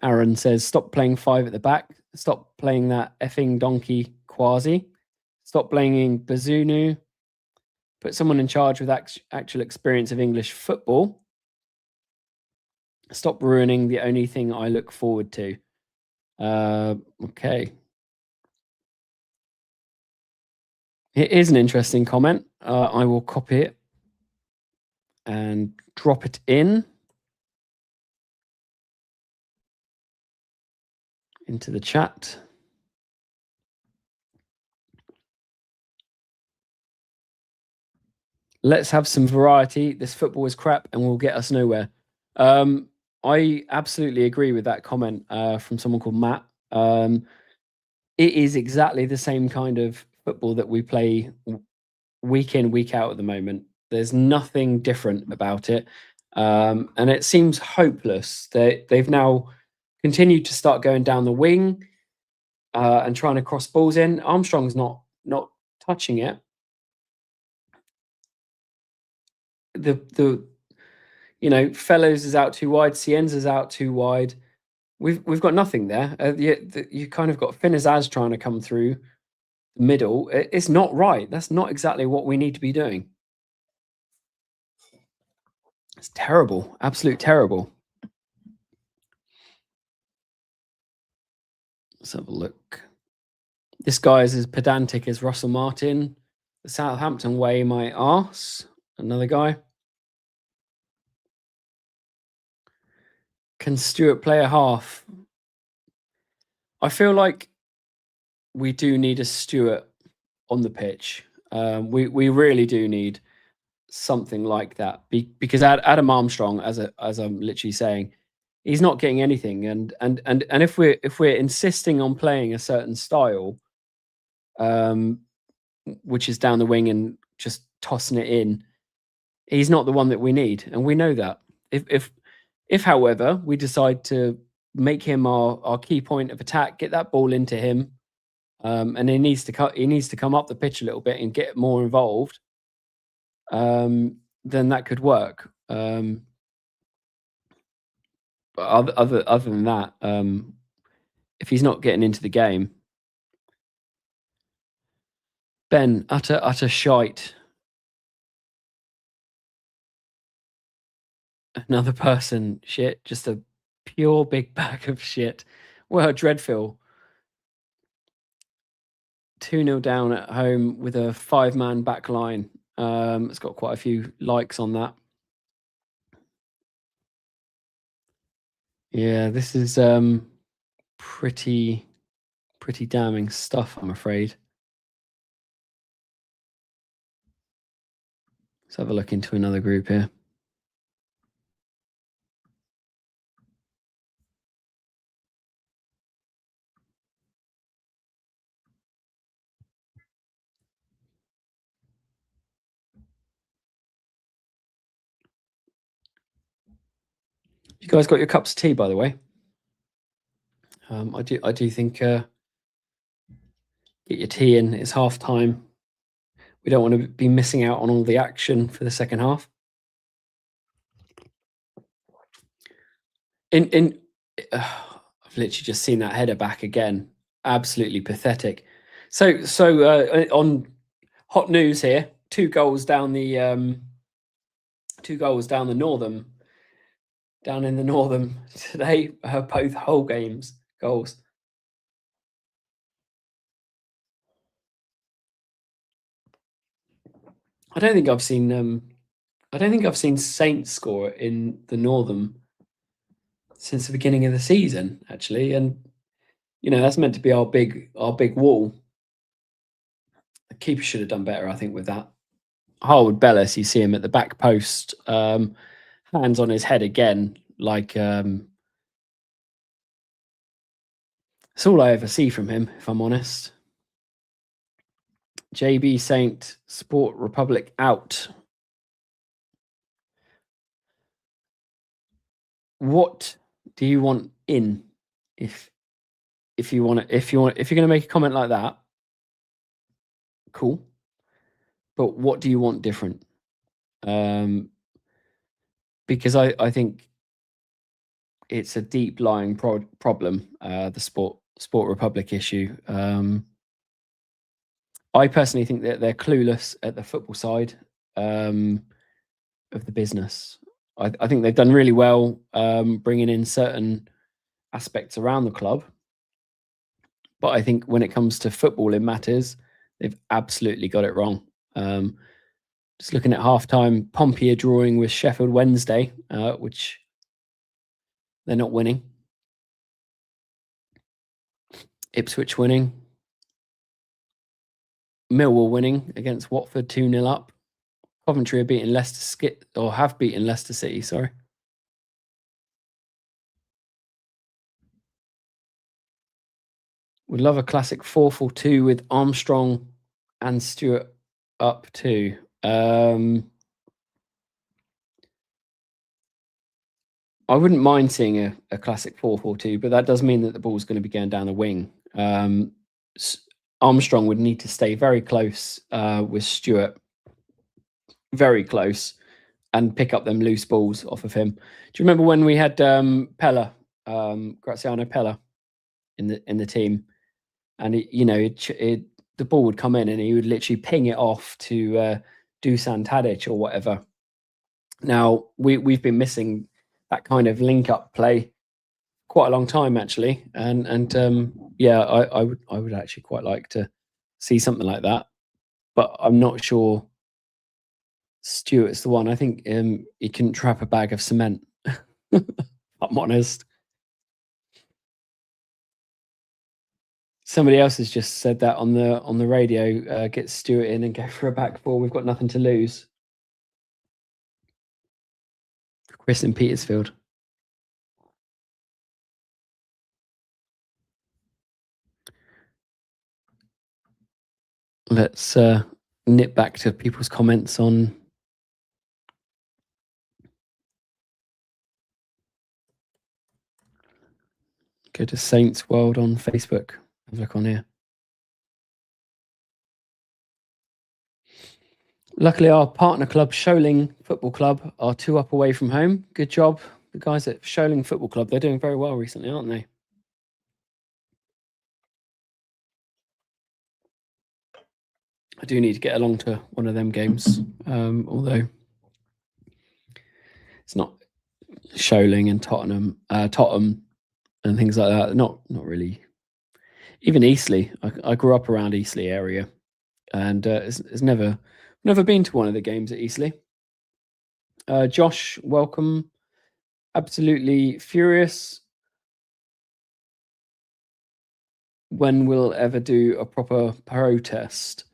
Aaron says, "Stop playing 5 at the back. Stop playing that effing donkey Quasi. Stop playing Bazunu. Put someone in charge with actual experience of English football. Stop ruining the only thing I look forward to." Okay. It is an interesting comment. I will copy it and drop it into the chat. Let's have some variety. This football is crap and will get us nowhere. I absolutely agree with that comment from someone called Matt. It is exactly the same kind of football that we play week in, week out at the moment. There's nothing different about it. And it seems hopeless. They've now continued to start going down the wing and trying to cross balls in. Armstrong's not touching it. The Fellows is out too wide, Cienza's out too wide. We've got nothing there. You kind of got Finazaz trying to come through the middle. It's not right. That's not exactly what we need to be doing. It's terrible. Absolute terrible. Let's have a look. This guy is as pedantic as Russell Martin. The Southampton way, my arse. Another guy. Can Stewart play a half? I feel like we do need a Stewart on the pitch. We really do need something like that because Adam Armstrong, as I'm literally saying, he's not getting anything. And if we're insisting on playing a certain style, which is down the wing and just tossing it in, he's not the one that we need, and we know that. If however we decide to make him our key point of attack, get that ball into him, and he needs to come up the pitch a little bit and get more involved, then that could work. But other than that, if he's not getting into the game, Ben, utter shite. Another person, shit, just a pure big bag of shit. Well, Dreadful. 2-0 down at home with a 5-man back line. It's got quite a few likes on that. Yeah, this is pretty damning stuff, I'm afraid. Let's have a look into another group here. You guys got your cups of tea, by the way. I do think get your tea in. It's half time. We don't want to be missing out on all the action for the second half. I've literally just seen that header back again. Absolutely pathetic. So on hot news here, two goals down in the Northern today, both whole games goals. I don't think I've seen Saints score in the Northern since the beginning of the season, actually, and that's meant to be our big wall. The keeper should have done better, I think, with that. Harwood Bellis, you see him at the back post, hands on his head again, like it's all I ever see from him, if I'm honest. JB Saint, Sport Republic out. What do you want in? If you're going to make a comment like that, cool. But what do you want different? Because I think it's a deep lying problem, the Sport Republic issue. I personally think that they're clueless at the football side of the business. I think they've done really well bringing in certain aspects around the club. But I think when it comes to football in matters, they've absolutely got it wrong. Just looking at halftime, Pompey are drawing with Sheffield Wednesday, which they're not winning. Ipswich winning. Millwall winning against Watford 2-0 up. Coventry are beating have beaten Leicester City, sorry. Would love a classic 4-4-2 with Armstrong and Stewart up too. I wouldn't mind seeing a classic 4-4-2, but that does mean that the ball's going to be going down the wing. Armstrong would need to stay very close with Stewart, very close, and pick up them loose balls off of him. Do you remember when we had Pella, Graziano Pella, in the team, and the ball would come in and he would literally ping it off to Dusan Tadic or whatever. Now we've been missing that kind of link up play quite a long time actually, and I would actually quite like to see something like that, but I'm not sure Stewart's the one. I think he couldn't trap a bag of cement. I'm honest. Somebody else has just said that on the radio. Get Stewart in and go for a back four. We've got nothing to lose. Chris in Petersfield. Let's nip back to people's comments on go to Saints World on Facebook. Have a look on here. Luckily, our partner club, Sholing Football Club, are 2 up away from home. Good job. The guys at Sholing Football Club, they're doing very well recently, aren't they? I do need to get along to one of them games, although it's not Sholing and Tottenham and things like that. Not really. Even Eastleigh. I grew up around Eastleigh area, and it's never been to one of the games at Eastleigh. Josh, welcome. Absolutely furious. When we'll ever do a proper protest?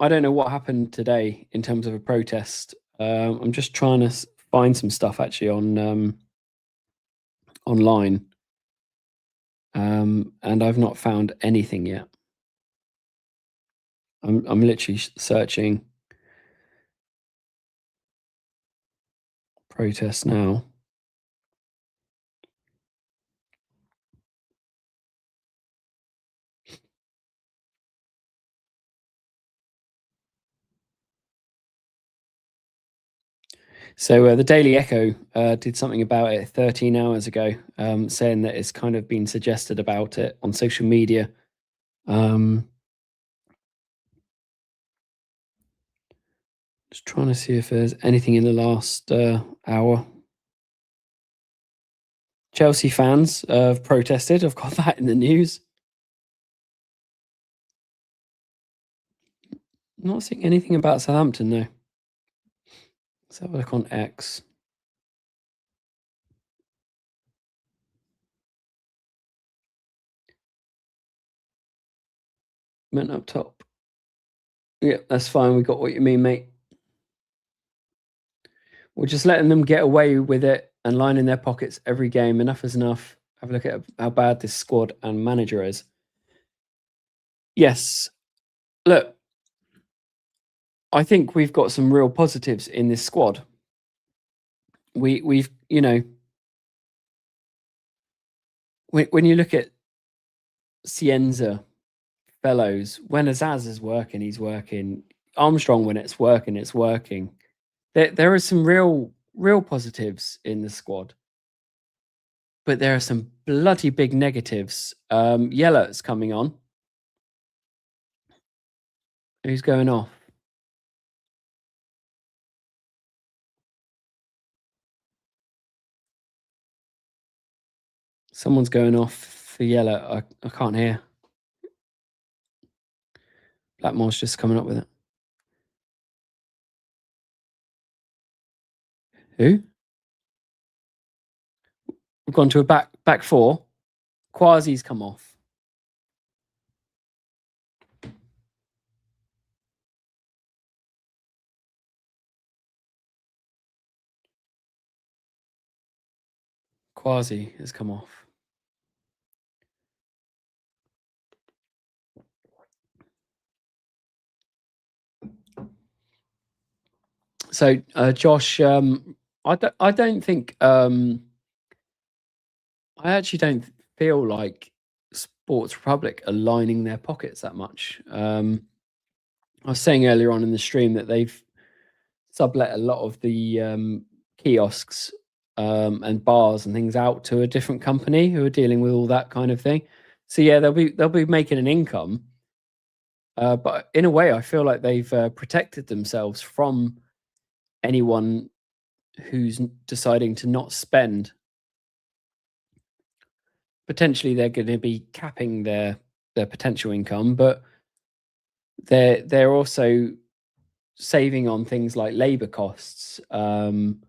I don't know what happened today in terms of a protest. I'm just trying to find some stuff actually on online, and I've not found anything yet. I'm literally searching protests now. So the Daily Echo did something about it 13 hours ago, saying that it's kind of been suggested about it on social media. Just trying to see if there's anything in the last hour. Chelsea fans have protested. I've got that in the news. Not seeing anything about Southampton though. Let's have a look on X. Went up top. Yeah, that's fine. We got what you mean, mate. We're just letting them get away with it and lining their pockets every game. Enough is enough. Have a look at how bad this squad and manager is. Yes. Look, I think we've got some real positives in this squad. We've when you look at Cienza, Fellows, when Azaz is working, he's working. Armstrong, when it's working, it's working. There are some real positives in the squad, but there are some bloody big negatives. Yellert's coming on. Who's going off? Someone's going off for Yellert. I can't hear. Blackmore's just coming up with it. Who? We've gone to a back four. Quasi's come off. Quasi has come off. So Josh, I don't think I actually don't feel like Sports Republic are lining their pockets that much. I was saying earlier on in the stream that they've sublet a lot of the kiosks and bars and things out to a different company who are dealing with all that kind of thing. So yeah, they'll be making an income, but in a way, I feel like they've protected themselves from anyone who's deciding to not spend. Potentially, they're going to be capping their potential income, but they're also saving on things like labor costs and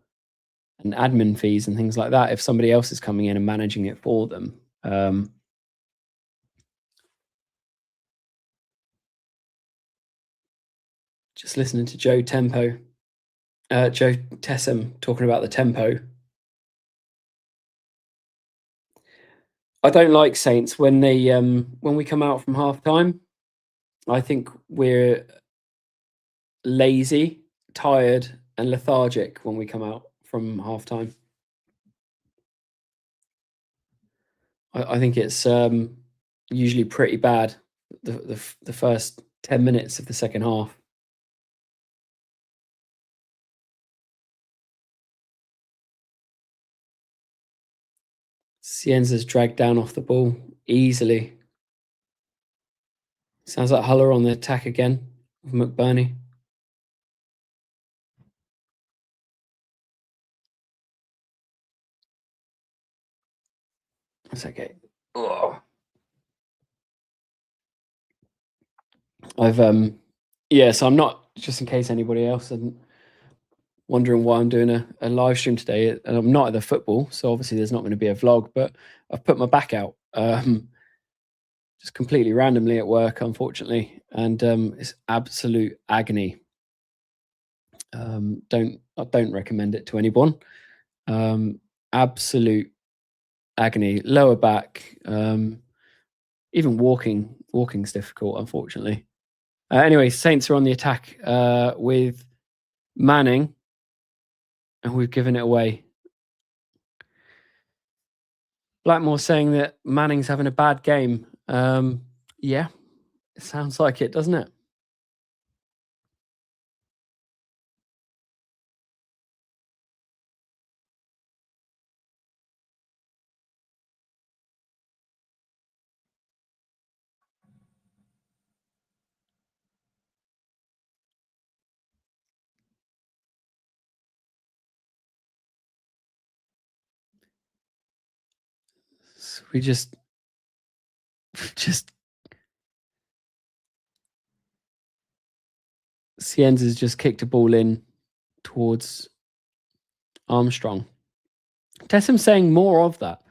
admin fees and things like that if somebody else is coming in and managing it for them. Just listening to Joe Tessem talking about the tempo. I don't like Saints when we come out from half time. I think we're lazy, tired, and lethargic when we come out from half time. I think it's usually pretty bad the first 10 minutes of the second half. Cienza's dragged down off the ball easily. Sounds like Huller on the attack again with McBurney. That's okay. Oh. I've so I'm not, just in case anybody else isn't wondering why I'm doing a live stream today, and I'm not at the football, so obviously there's not going to be a vlog, but I've put my back out. just completely randomly at work, unfortunately, and it's absolute agony. I don't recommend it to anyone. Um, Absolute agony, lower back, even walking's difficult, unfortunately. Anyway, Saints are on the attack with Manning, and we've given it away. Blackmore saying that Manning's having a bad game. Yeah, it sounds like it, doesn't it? We just Sienz has just kicked a ball in towards Armstrong. Tessam saying more of that.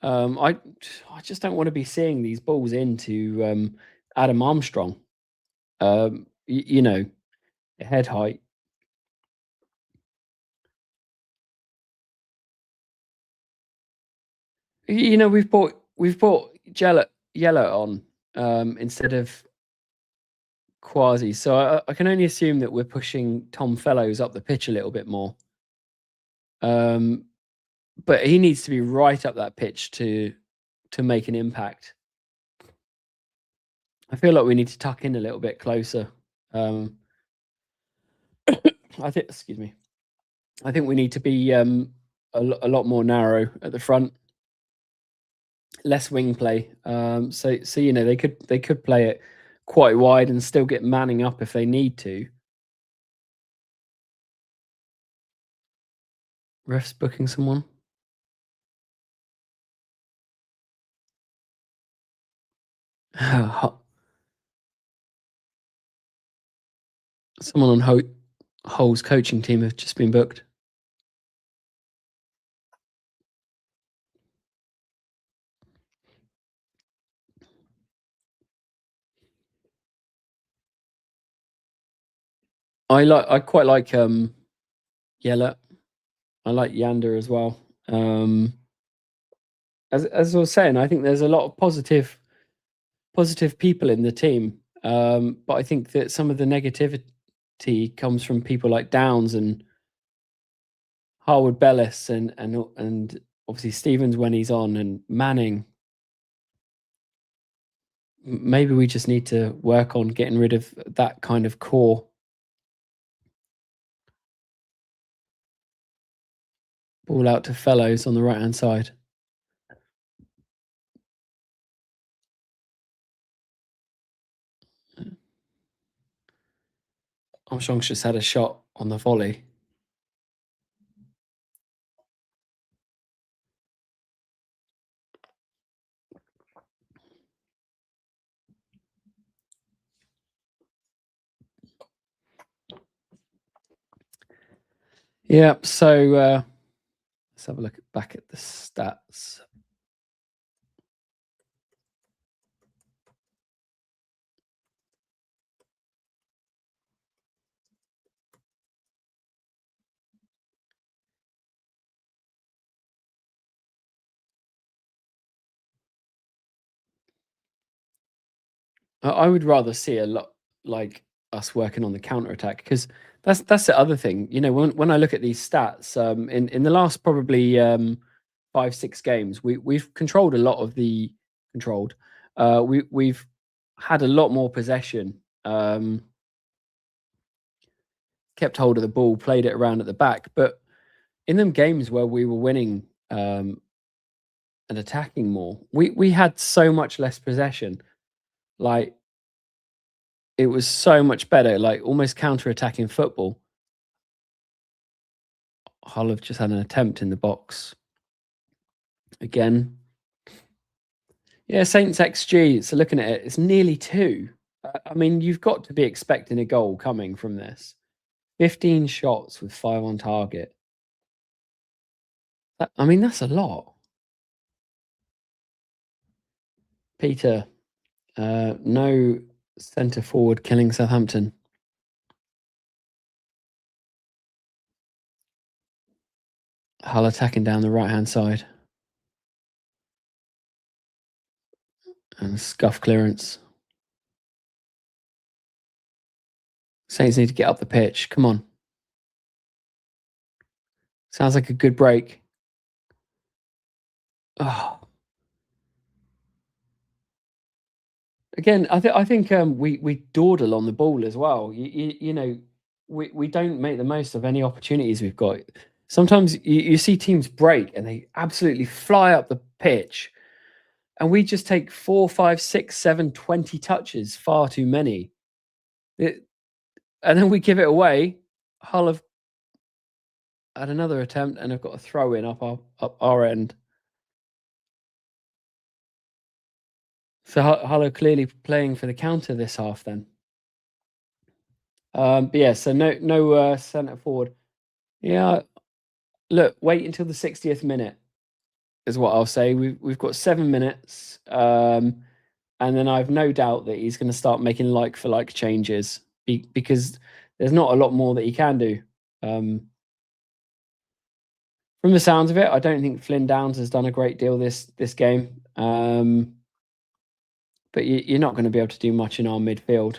I just don't want to be seeing these balls into Adam Armstrong. You know, head height. You know, we've bought Yellow on instead of Quasi. So I can only assume that we're pushing Tom Fellows up the pitch a little bit more. But he needs to be right up that pitch to make an impact. I feel like we need to tuck in a little bit closer. I think, excuse me. I think we need to be a lot more narrow at the front, less wing play. So you know they could play it quite wide and still get Manning up if they need to. Refs booking someone. Someone on Hull's coaching team have just been booked. I quite like Yella. I like Yander as well. As I was saying, I think there's a lot of positive people in the team. But I think that some of the negativity comes from people like Downs and Harwood Bellis and obviously Stevens when he's on and Manning. Maybe we just need to work on getting rid of that kind of core. Ball out to Fellows on the right hand side. Armstrong's just had a shot on the volley. Yeah, so let's have a look back at the stats. I would rather see a lot like us working on the counter attack because that's the other thing. You know, when I look at these stats, in the last probably 5-6 games, we've controlled a lot of the controlled. We've had a lot more possession. Kept hold of the ball, played it around at the back, but in them games where we were winning and attacking more, we had so much less possession. Like it was so much better, like almost counter-attacking football. Hull have just had an attempt in the box again. Yeah, Saints XG. So looking at it, it's nearly 2. I mean, you've got to be expecting a goal coming from this. 15 shots with 5 on target. I mean, that's a lot. Peter No centre forward killing Southampton. Hull attacking down the right-hand side. And scuff clearance. Saints need to get up the pitch. Come on. Sounds like a good break. Oh. Again, I think we dawdle on the ball as well. You know, we don't make the most of any opportunities we've got. Sometimes you see teams break and they absolutely fly up the pitch, and we just take 4, 5, 6, 7, 20 touches, far too many. And then we give it away. Hull have had another attempt and have got a throw in up our end. So Hull are clearly playing for the counter this half then. But yeah, so no centre forward. Yeah, look, wait until the 60th minute is what I'll say. We've got 7 minutes, and then I've no doubt that he's going to start making like for like changes because there's not a lot more that he can do. From the sounds of it, I don't think Flynn Downs has done a great deal this game. But you're not going to be able to do much in our midfield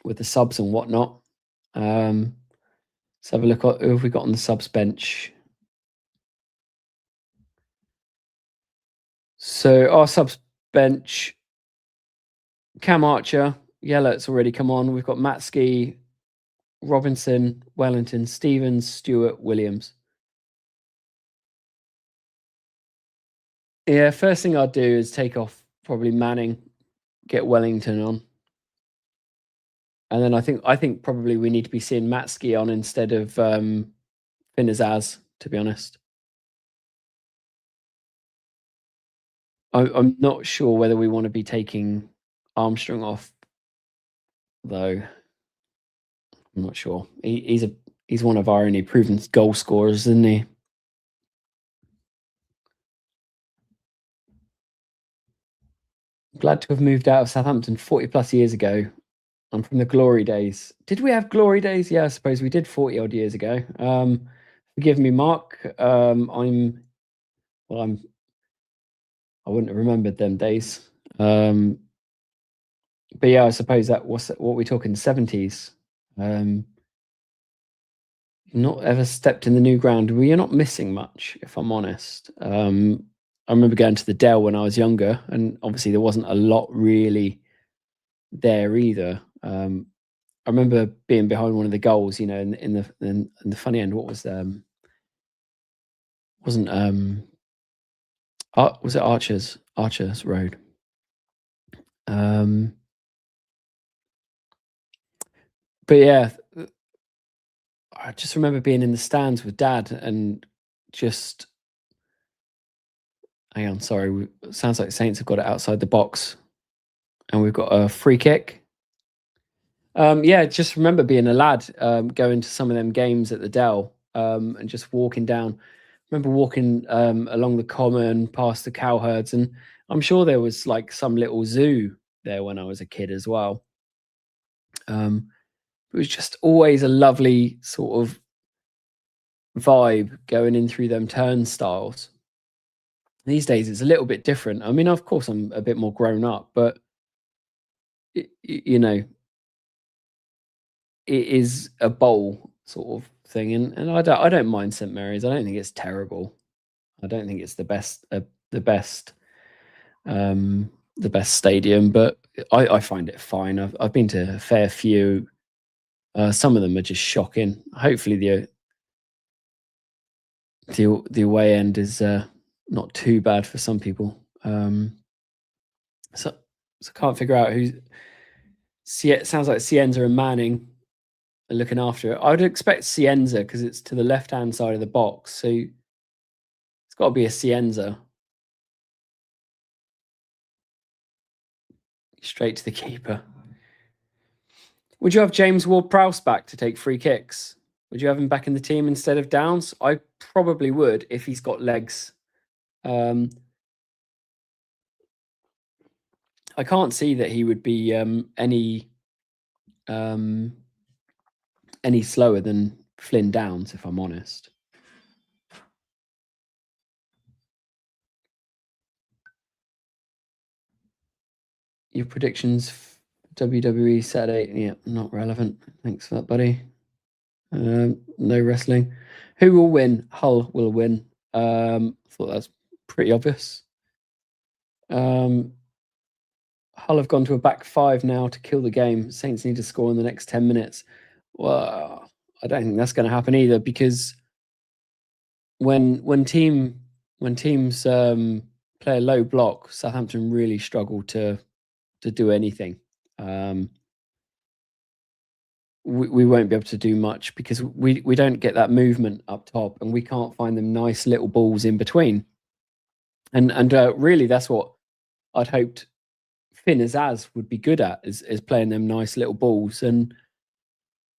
with the subs and whatnot. Let's have a look at who have we got on the subs bench. So our subs bench, Cam Archer, Yellert's already come on. We've got Matsky, Robinson, Wellington, Stevens, Stewart, Williams. Yeah, first thing I'd do is take off probably Manning, get Wellington on. And then I think probably we need to be seeing Matsky on instead of Finazaz, to be honest. I'm not sure whether we want to be taking Armstrong off, though. I'm not sure. He's one of our only proven goal scorers, isn't he? Glad to have moved out of Southampton 40 plus years ago. I'm from the glory days. Did we have glory days? Yeah, I suppose we did 40 odd years ago. Forgive me, Mark. I wouldn't have remembered them days. But yeah, I suppose that was what we're talking 70s. Not ever stepped in the new ground. We are not missing much, if I'm honest. I remember going to the Dell when I was younger, and obviously there wasn't a lot really there either. I remember being behind one of the goals, you know, in the funny end. What was wasn't was it Archer's Road? But yeah, I just remember being in the stands with Dad and just. Hang on, sorry. Sounds like Saints have got it outside the box, and we've got a free kick. Yeah, just remember being a lad, going to some of them games at the Dell, and just walking down. Remember walking along the common past the cowherds, and I'm sure there was like some little zoo there when I was a kid as well. It was just always a lovely sort of vibe going in through them turnstiles. These days, it's a little bit different. I mean, of course, I'm a bit more grown up, but you know, it is a bowl sort of thing, and I don't mind St Mary's. I don't think it's terrible. I don't think it's the best the best stadium, but I find it fine. I've been to a fair few. Some of them are just shocking. Hopefully the away end is not too bad for some people. So I can't figure out who's. It sounds like Cienza and Manning are looking after it. I would expect Cienza because it's to the left-hand side of the box, so it's got to be a Cienza. Straight to the keeper. Would you have James Ward-Prowse back to take free kicks? Would you have him back in the team instead of Downs? I probably would if he's got legs. I can't see that he would be um, any slower than Flynn Downs, if I'm honest. Your predictions, WWE Saturday? Yeah, not relevant. Thanks for that, buddy. No wrestling. Who will win? Hull will win. Thought that's pretty obvious. Hull have gone to a back five now to kill the game. Saints need to score in the next 10 minutes. Well, I don't think that's going to happen either, because when teams play a low block, Southampton really struggle to do anything. We won't be able to do much because we don't get that movement up top, and we can't find them nice little balls in between. And really, that's what I'd hoped Finn Azaz would be good at, is playing them nice little balls. And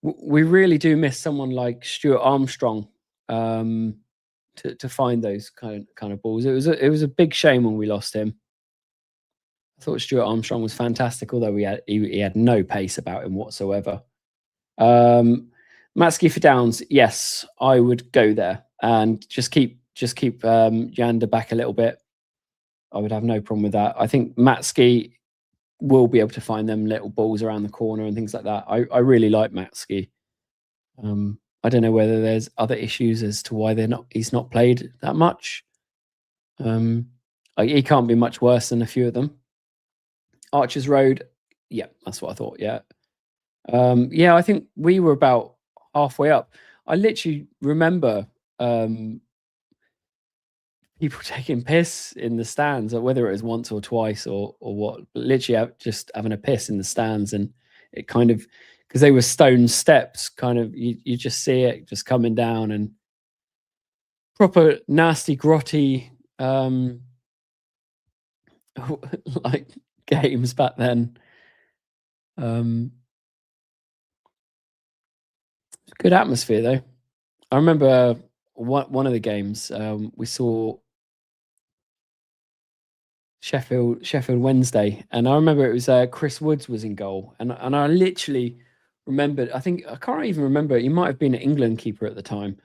we really do miss someone like Stuart Armstrong to find those kind of balls. It was a big shame when we lost him. I thought Stuart Armstrong was fantastic, although he had no pace about him whatsoever. Matsky for Downs, yes, I would go there and just keep Yander back a little bit. I would have no problem with that. I think Matsky will be able to find them little balls around the corner and things like that. I really like Matsky. I don't know whether there's other issues as to why he's not played that much. He can't be much worse than a few of them. Archers Road, yeah, that's what I thought. Yeah, yeah, I think we were about halfway up. I literally remember people taking piss in the stands, or whether it was once or twice or what. But literally, just having a piss in the stands, and it kind of, because they were stone steps, kind of you just see it just coming down, and proper nasty, grotty, like games back then. Good atmosphere though. I remember one of the games we saw Sheffield Wednesday, and I remember it was Chris Woods was in goal, and I literally remembered. I can't even remember. He might have been an England keeper at the time,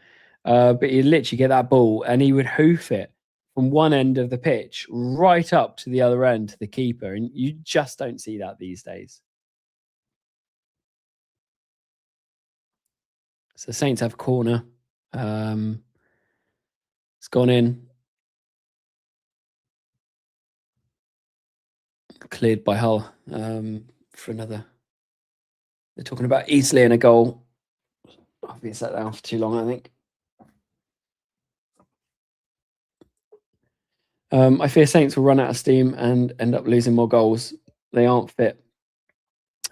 but he'd literally get that ball and he would hoof it from one end of the pitch right up to the other end to the keeper, and you just don't see that these days. So Saints have a corner. It's gone in. Cleared by Hull for another. They're talking about Easley in a goal. I've been sat down for too long, I think. I fear Saints will run out of steam and end up losing more goals. They aren't fit.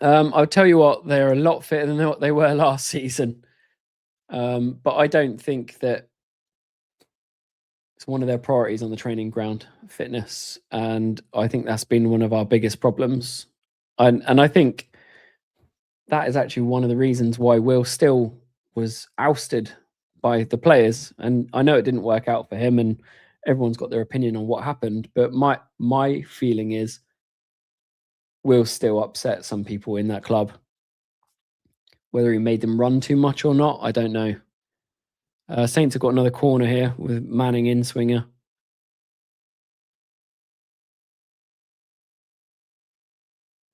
I'll tell you what, they're a lot fitter than what they were last season. But I don't think that it's one of their priorities on the training ground, fitness. And I think that's been one of our biggest problems. And I think that is actually one of the reasons why Will Still was ousted by the players. And I know it didn't work out for him, and everyone's got their opinion on what happened. But my feeling is Will Still upset some people in that club. Whether he made them run too much or not, I don't know. Saints have got another corner here with Manning in swinger.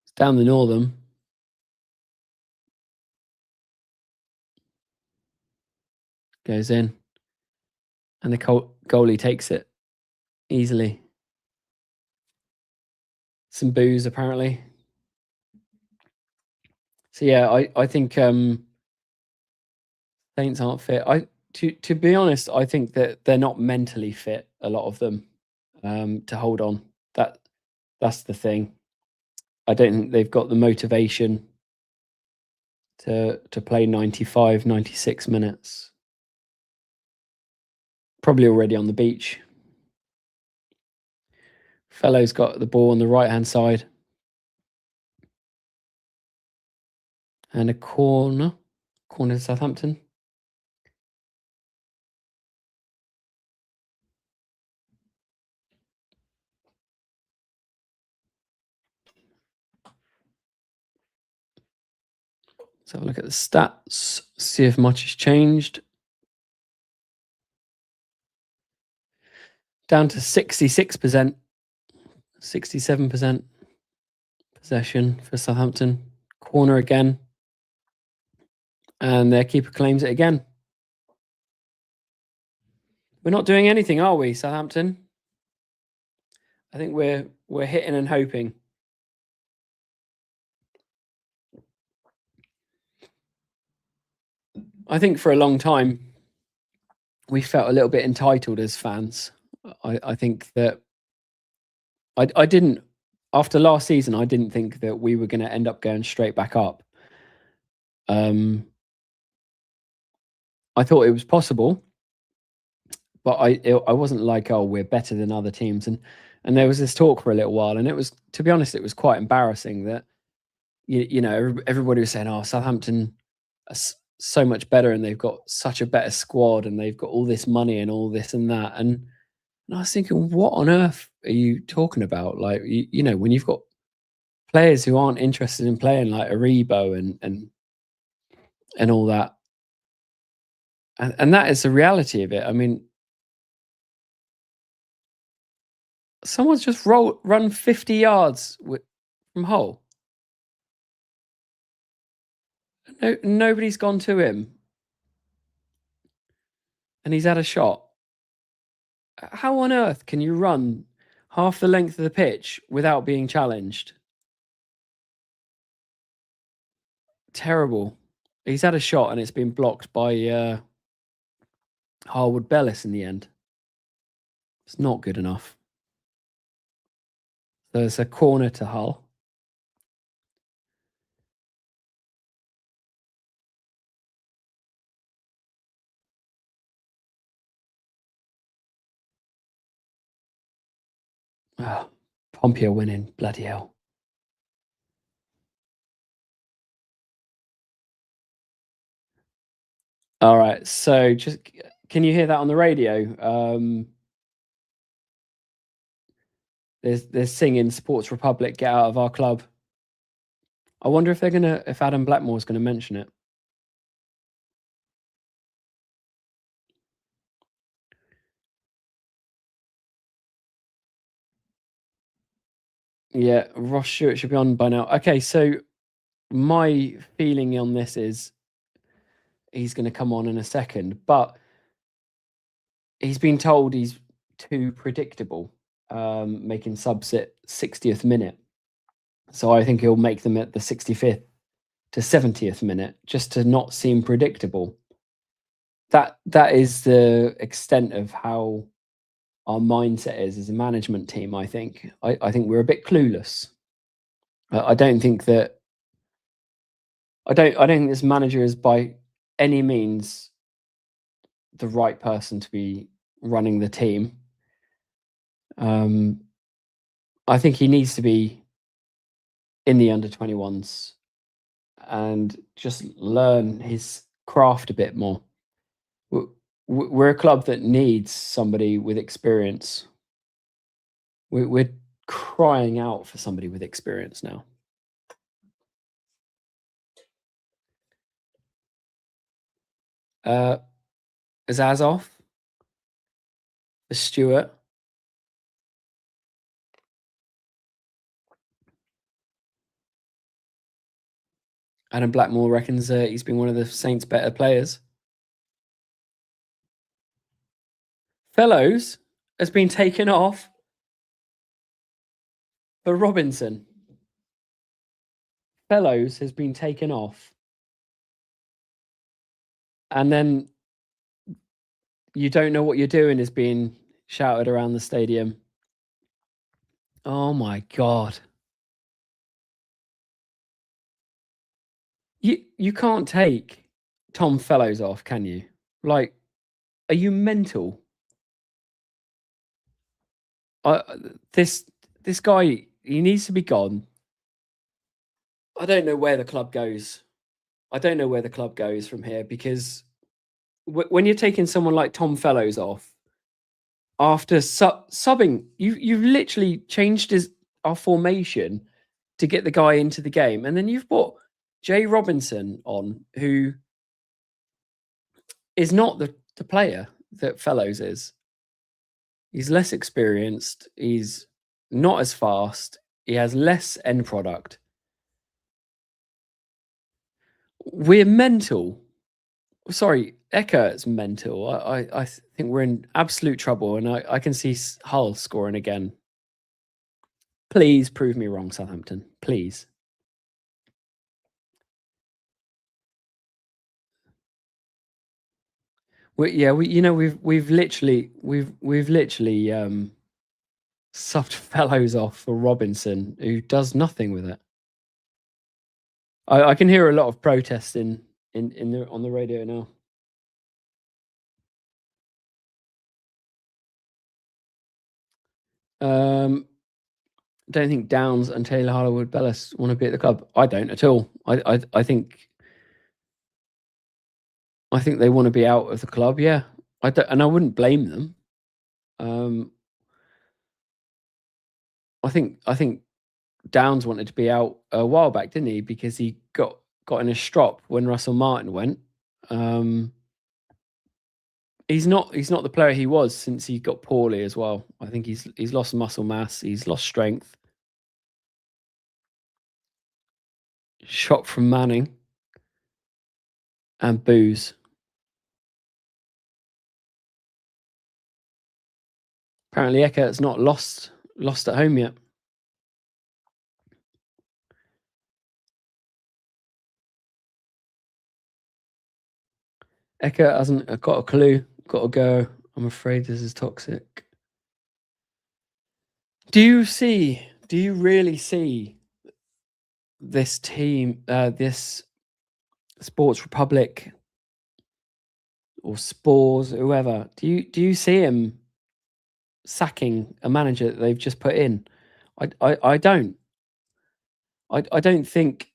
It's down the Northern. Goes in. And the goalie takes it easily. Some boos, apparently. So, yeah, I think Saints aren't fit. To be honest, I think that they're not mentally fit, a lot of them, to hold on. That's the thing. I don't think they've got the motivation to play 95, 96 minutes. Probably already on the beach. Fellow's got the ball on the right-hand side. And a corner. Corner to Southampton. Let's have a look at the stats, see if much has changed. Down to 66%, 67% possession for Southampton. Corner again. And their keeper claims it again. We're not doing anything, are we, Southampton? I think we're hitting and hoping. I think for a long time we felt a little bit entitled as fans. I think that I didn't, after last season, I didn't think that we were going to end up going straight back up. I thought it was possible, but I wasn't like, oh, we're better than other teams. And there was this talk for a little while, and it was, to be honest, it was quite embarrassing that you know, everybody was saying, oh, Southampton are so much better, and they've got such a better squad, and they've got all this money and all this and that. And I was thinking, what on earth are you talking about? Like, you know, when you've got players who aren't interested in playing, like Aribo and all that, and that is the reality of it. I mean, someone's just run 50 yards from Hull. No, nobody's gone to him, and he's had a shot. How on earth can you run half the length of the pitch without being challenged? Terrible. He's had a shot and it's been blocked by Harwood Bellis in the end. It's not good enough. There's a corner to Hull. Oh, Pompey are winning. Bloody hell. All right. So just, can you hear that on the radio? There's singing Sports Republic, get out of our club. I wonder if if Adam Blackmore's gonna mention it. Yeah, Ross Stewart should be on by now. Okay, so my feeling on this is he's going to come on in a second, but he's been told he's too predictable, making subs at 60th minute. So I think he'll make them at the 65th to 70th minute just to not seem predictable. That is the extent of how our mindset is as a management team. I think we're a bit clueless. I don't think that I don't think this manager is by any means the right person to be running the team. I think he needs to be in the under 21s and just learn his craft a bit more. We're a club that needs somebody with experience. We're crying out for somebody with experience now. Azazov, Stewart. Adam Blackmore reckons he's been one of the Saints' better players. Fellows has been taken off for Robinson. Fellows has been taken off. And then you don't know what you're doing is being shouted around the stadium. Oh my God. You can't take Tom Fellows off, can you? Like, are you mental? This guy, he needs to be gone. I don't know where the club goes. I don't know where the club goes from here, because when you're taking someone like Tom Fellows off after subbing, you've literally changed our formation to get the guy into the game, and then you've brought Jay Robinson on, who is not the player that Fellows is. He's less experienced. He's not as fast. He has less end product. We're mental. Sorry, Eckert's mental. I think we're in absolute trouble, and I can see Hull scoring again. Please prove me wrong, Southampton. Please. We've literally subbed Fellows off for Robinson, who does nothing with it. I can hear a lot of protest on the radio now. Don't think Downs and Taylor Harwood Bellis want to be at the club. I don't at all. I think they want to be out of the club. Yeah, and I wouldn't blame them. I think Downs wanted to be out a while back, didn't he? Because he got in a strop when Russell Martin went. He's not the player he was since he got poorly as well. I think he's lost muscle mass. He's lost strength. Shot from Manning and booze. Apparently, Eckert's not lost at home yet. Eckert hasn't got a clue. Got to go. I'm afraid this is toxic. Do you really see this team, this Sports Republic or Spores, whoever? Do you see him sacking a manager that they've just put in? I don't. I don't think.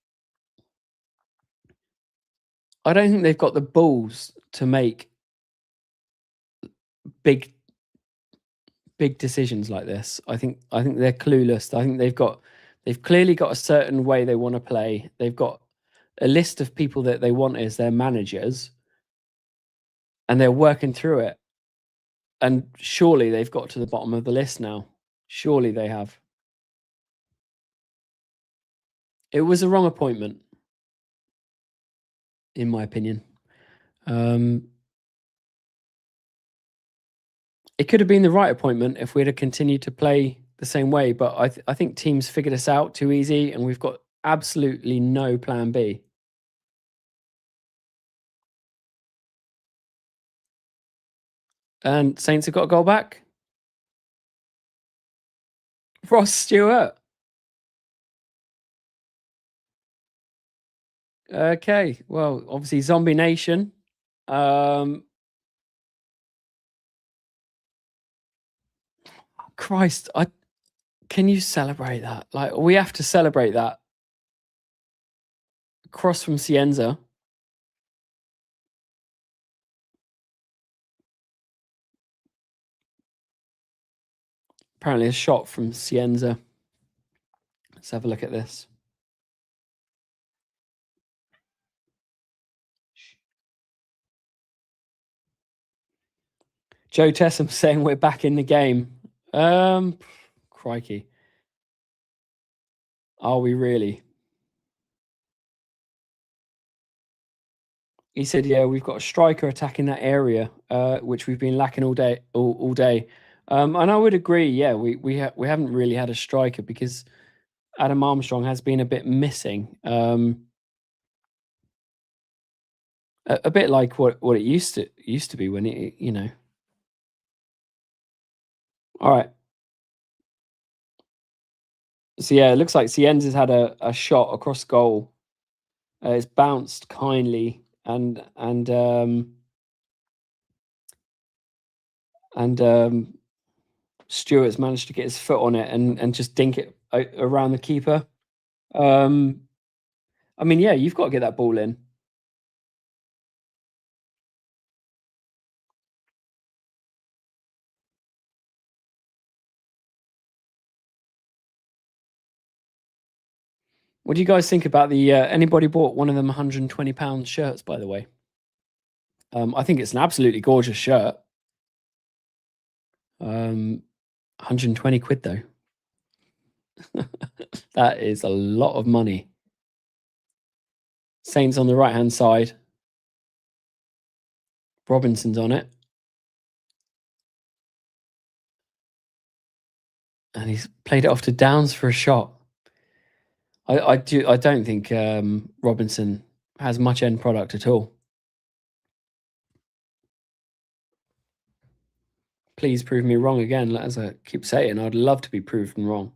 I don't think they've got the balls to make big decisions like this. I think they're clueless. I think they've clearly got a certain way they want to play. They've got a list of people that they want as their managers, and they're working through it. And surely they've got to the bottom of the list now. Surely they have. It was a wrong appointment, in my opinion. It could have been the right appointment if we'd have continued to play the same way, but I think teams figured us out too easy, and we've got absolutely no plan B. And Saints have got a goal back. Ross Stewart. Okay, well, obviously Zombie Nation. Christ, can you celebrate that? Like, we have to celebrate that. Cross from Cienza. Apparently a shot from Cienza. Let's have a look at this. Joe Tessam saying we're back in the game. Crikey. Are we really? He said, yeah, we've got a striker attacking that area, which we've been lacking all day. And I would agree, yeah, we haven't really had a striker because Adam Armstrong has been a bit missing. A bit like what it used to be when it, you know. All right. So yeah, it looks like Cienza's had a shot across goal. It's bounced kindly and Stewart's managed to get his foot on it and just dink it around the keeper. I mean, yeah, you've got to get that ball in. What do you guys think about the? Anybody bought one of them £120 shirts? By the way, I think it's an absolutely gorgeous shirt. 120 quid though. That is a lot of money. Saints on the right hand side. Robinson's on it. And he's played it off to Downs for a shot. I don't think Robinson has much end product at all. Please prove me wrong again. As I keep saying, I'd love to be proven wrong.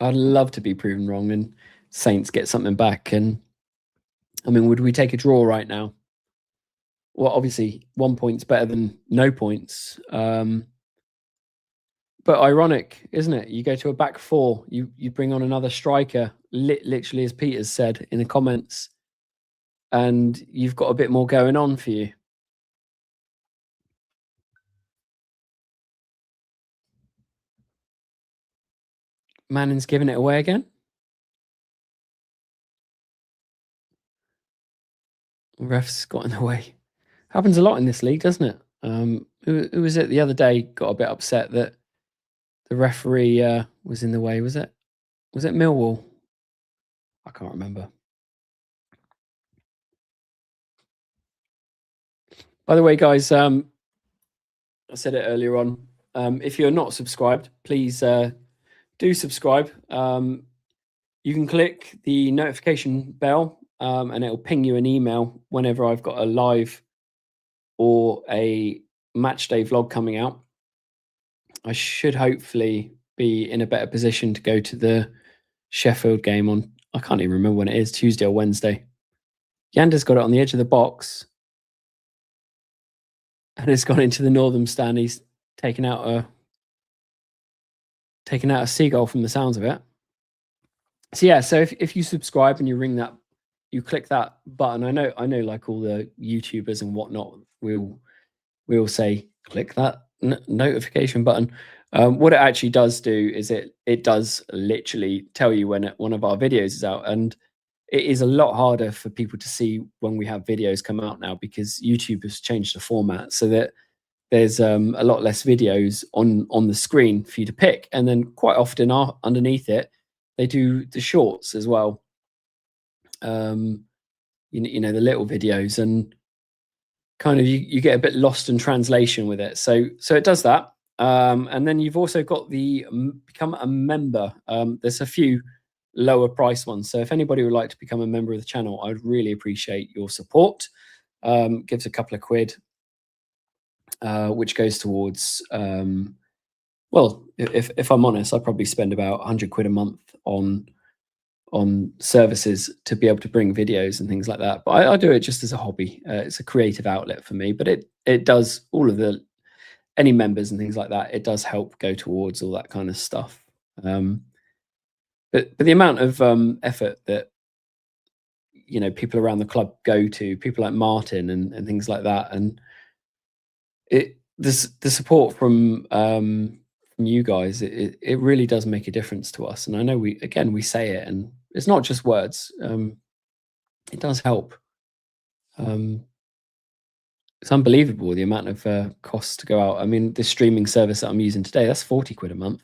I'd love to be proven wrong and Saints get something back. And I mean, would we take a draw right now? Well, obviously, 1 point's better than no points. But ironic, isn't it? You go to a back four, you bring on another striker, literally as Peters said in the comments, and you've got a bit more going on for you. Manning's giving it away again. Refs got in the way. Happens a lot in this league, doesn't it? Who was it the other day got a bit upset that the referee was in the way? Was it Millwall? I can't remember. By the way, guys, I said it earlier on. If you're not subscribed, please do subscribe. You can click the notification bell and it'll ping you an email whenever I've got a live or a match day vlog coming out. I should hopefully be in a better position to go to the Sheffield game on, I can't even remember when it is, Tuesday or Wednesday. Yander's got it on the edge of the box and it's gone into the northern stand. He's taken out a seagull from the sounds of it. So yeah, so if you subscribe and you ring that, you click that button. I know like all the YouTubers and whatnot will say click that notification button. What it actually does do is it does literally tell you when one of our videos is out, and it is a lot harder for people to see when we have videos come out now because YouTube has changed the format so that there's a lot less videos on the screen for you to pick, and then quite often underneath it they do the shorts as well. You know the little videos, and kind of you get a bit lost in translation with it. So it does that. And then you've also got the become a member. There's a few lower price ones. So if anybody would like to become a member of the channel, I'd really appreciate your support. Gives a couple of quid, which goes towards, well, if I'm honest, I probably spend about 100 quid a month on services to be able to bring videos and things like that. But I do it just as a hobby. It's a creative outlet for me, but it does all of any members and things like that. It does help go towards all that kind of stuff. But the amount of effort that people around the club go to, people like Martin and things like that, and the support from you guys, it really does make a difference to us. And I know we say it, and it's not just words. It does help. It's unbelievable the amount of costs to go out. I mean, this streaming service that I'm using today, that's 40 quid a month.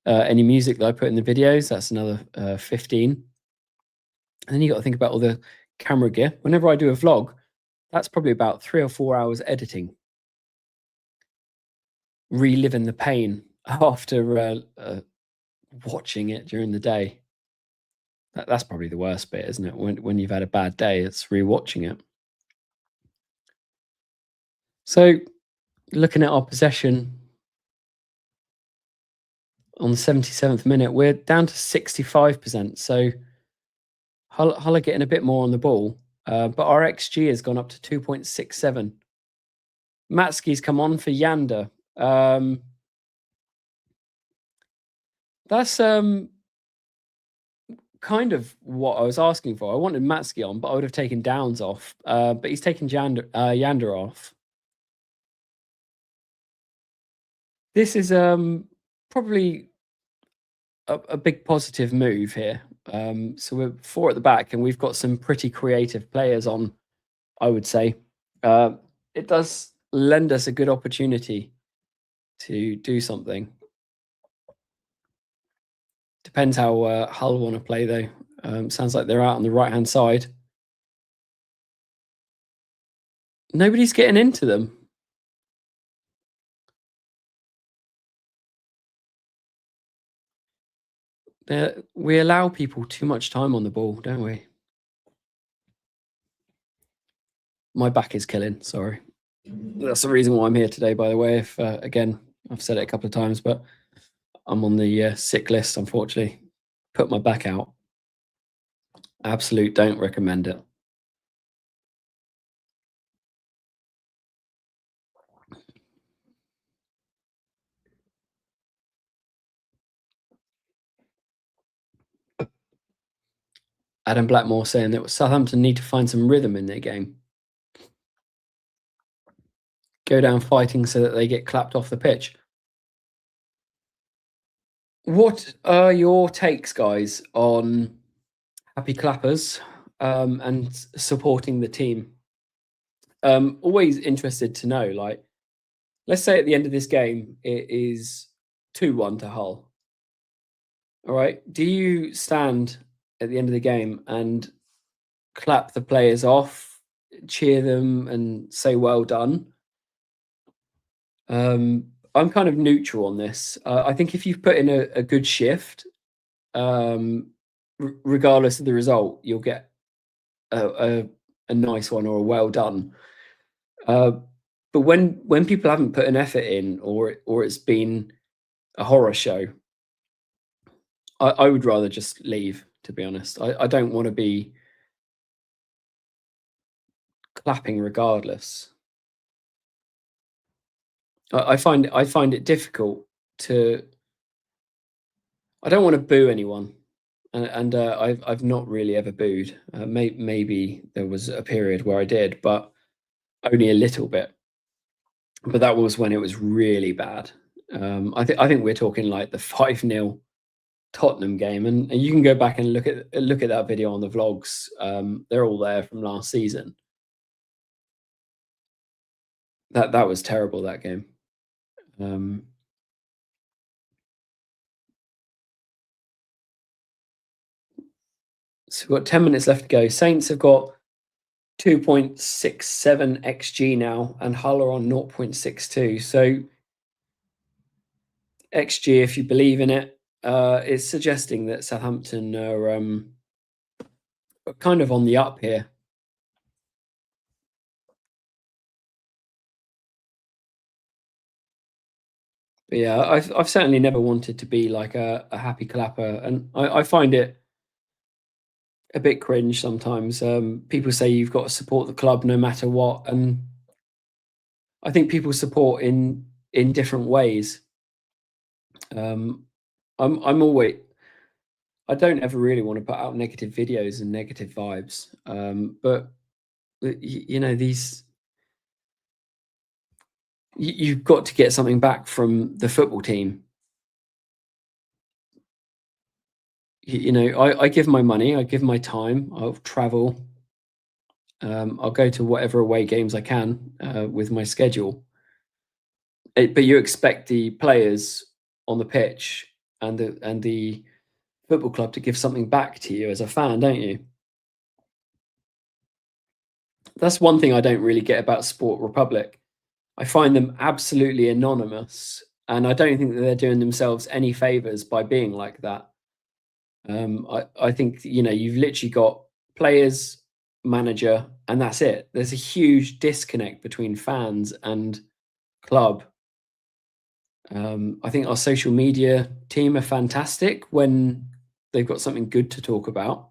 Any music that I put in the videos, that's another 15. And then you got to think about all the camera gear. Whenever I do a vlog, that's probably about 3 or 4 hours editing, reliving the pain after watching it during the day. That's probably the worst bit, isn't it? When you've had a bad day, it's rewatching it. So looking at our possession on the 77th minute, we're down to 65%. So Hull are getting a bit more on the ball, but our XG has gone up to 2.67. Matsky's come on for Yander. That's kind of what I was asking for. I wanted Matsky on, but I would have taken Downs off. But he's taken Yander off. This is probably a big positive move here. So we're four at the back, and we've got some pretty creative players on, I would say. Uh, it does lend us a good opportunity to do something. Depends how Hull want to play, though. Sounds like they're out on the right-hand side. Nobody's getting into them. We allow people too much time on the ball, don't we? My back is killing, sorry. That's the reason why I'm here today, by the way. If again, I've said it a couple of times, but I'm on the sick list, unfortunately. Put my back out. Absolute don't recommend it. Adam Blackmore saying that Southampton need to find some rhythm in their game. Go down fighting so that they get clapped off the pitch. What are your takes, guys, on happy clappers and supporting the team? Always interested to know, like, let's say at the end of this game, it is 2-1 to Hull. All right. Do you stand at the end of the game and clap the players off, cheer them, and say, well done? I'm kind of neutral on this. I think if you've put in a good shift, regardless of the result, you'll get a nice one or a well done. But when people haven't put an effort in, or it's been a horror show, I would rather just leave. To be honest, I don't want to be clapping regardless. I find it difficult to. I don't want to boo anyone, and I've not really ever booed. Maybe there was a period where I did, but only a little bit. But that was when it was really bad. I think we're talking like the 5-0 Tottenham game, and you can go back and look at that video on the vlogs. They're all there from last season. That was terrible, that game. So we've got 10 minutes left to go. Saints have got 2.67 XG now, and Hull are on 0.62. So XG, if you believe in it, is suggesting that Southampton are kind of on the up here. But yeah, I've certainly never wanted to be like a happy clapper, and I find it a bit cringe sometimes. People say you've got to support the club no matter what, and I think people support in different ways. I'm always. I don't ever really want to put out negative videos and negative vibes, but you know these. You've got to get something back from the football team. You know, I give my money, I give my time, I'll travel. I'll go to whatever away games I can with my schedule. But you expect the players on the pitch and the football club to give something back to you as a fan, don't you? That's one thing I don't really get about Sport Republic. I find them absolutely anonymous, and I don't think that they're doing themselves any favors by being like that. I think you've literally got players, manager, and that's it. There's a huge disconnect between fans and club. I think our social media team are fantastic when they've got something good to talk about.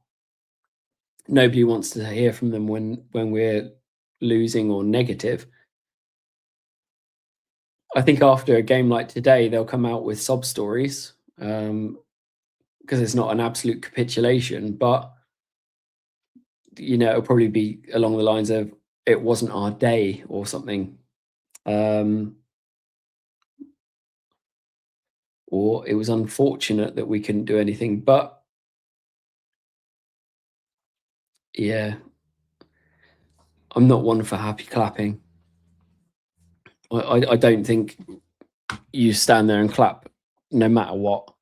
Nobody wants to hear from them when we're losing or negative. I think after a game like today, they'll come out with sob stories because it's not an absolute capitulation, but it'll probably be along the lines of "it wasn't our day" or something. or it was unfortunate that we couldn't do anything. But yeah, I'm not one for happy clapping. I don't think you stand there and clap no matter what.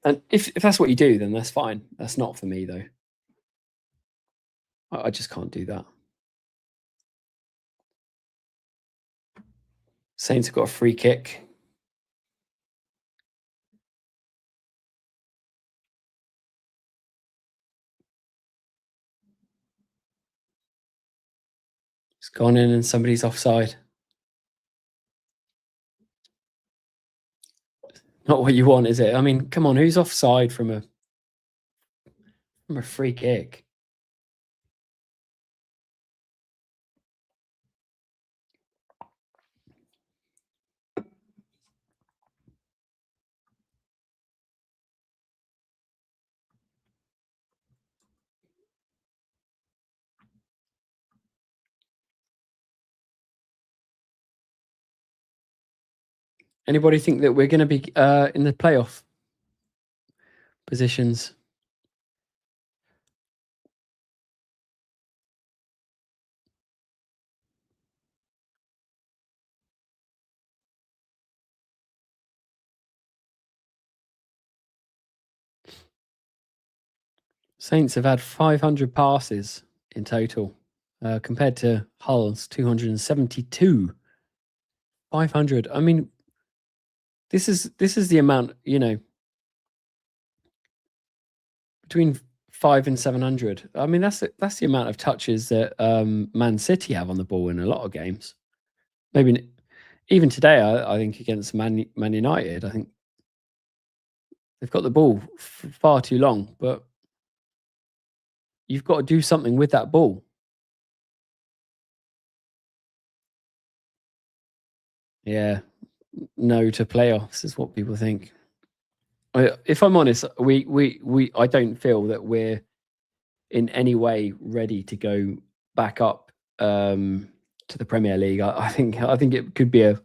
And if that's what you do, then that's fine. That's not for me though. I just can't do that. Saints have got a free kick. It's gone in and somebody's offside. Not what you want, is it? I mean, come on, who's offside from a free kick? Anybody think that we're going to be in the playoff positions? Saints have had 500 passes in total, compared to Hull's 272. 500. I mean, this is the amount, between 5 and 700. I mean, that's the amount of touches that Man City have on the ball in a lot of games. Maybe even today, I think against Man United, I think they've got the ball far too long, but you've got to do something with that ball. Yeah, no to playoffs is what people think. If I'm honest, I don't feel that we're in any way ready to go back up to the Premier League. I think it could be a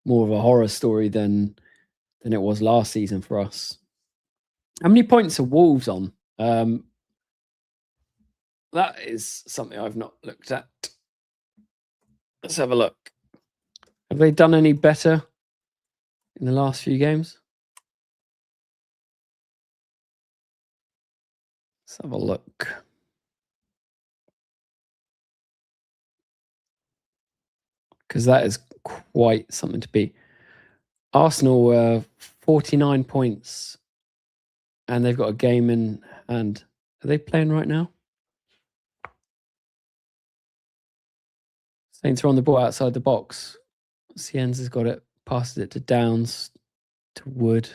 more of a horror story than it was last season for us. How many points are Wolves on? That is something I've not looked at. Let's have a look. Have they done any better in the last few games? Let's have a look. Because that is quite something to beat. Arsenal 49 points, and they've got a game in hand. Are they playing right now? Saints are on the ball outside the box. Cienz has got it, passes it to Downs, to Wood.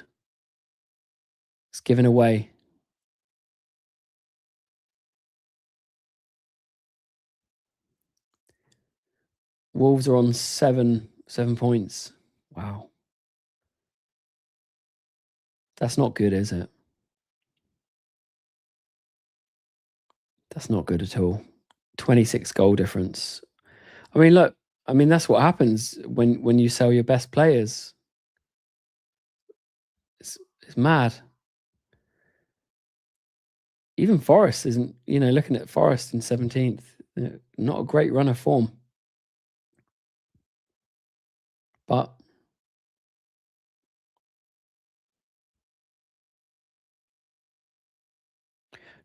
It's given away. Wolves are on seven points. Wow. That's not good, is it? That's not good at all. 26 goal difference. I mean, look, that's what happens when you sell your best players. It's mad. Even Forest isn't, looking at Forest in 17th, not a great run of form. But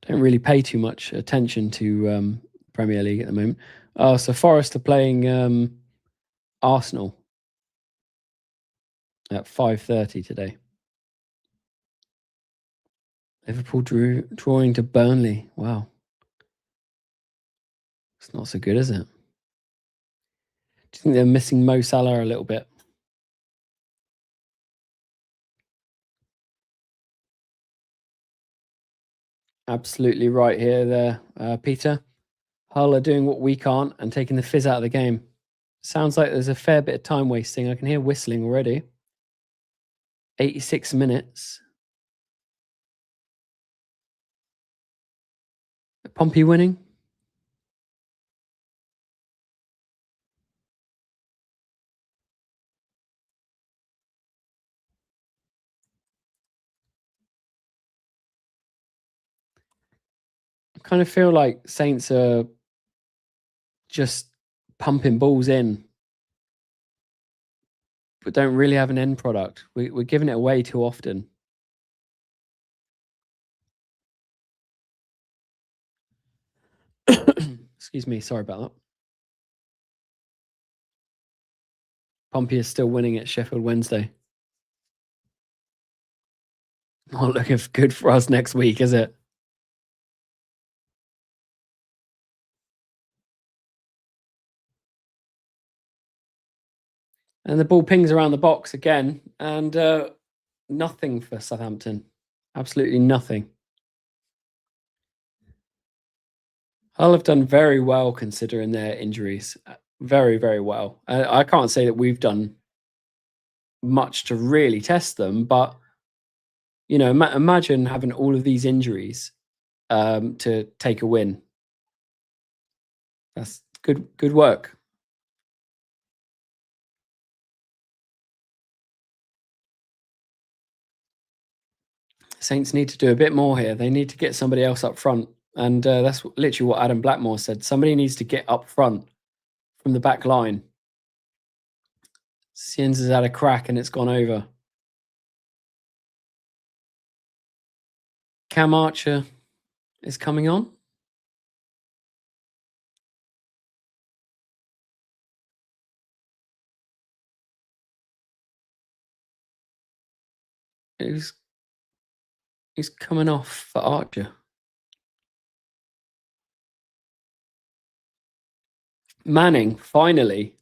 don't really pay too much attention to Premier League at the moment. Oh, so Forest are playing Arsenal at 5:30 today. Liverpool drawing to Burnley. Wow. It's not so good, is it? Do you think they're missing Mo Salah a little bit? Absolutely right here there, Peter. Hull are doing what we can't and taking the fizz out of the game. Sounds like there's a fair bit of time wasting. I can hear whistling already. 86 minutes. Pompey winning. I kind of feel like Saints are just pumping balls in, but don't really have an end product. We're giving it away too often. Excuse me, sorry about that. Pompey is still winning at Sheffield Wednesday. Not looking good for us next week, is it? And the ball pings around the box again, and nothing for Southampton. Absolutely nothing. Hull have done very well considering their injuries. Very, very well. I can't say that we've done much to really test them, but you know, imagine having all of these injuries to take a win. That's good work. Saints need to do a bit more here. They need to get somebody else up front, and that's literally what Adam Blackmore said. Somebody needs to get up front from the back line. Sienz has had a crack and it's gone over. Cam Archer is coming on. He's coming off for Archer. Manning finally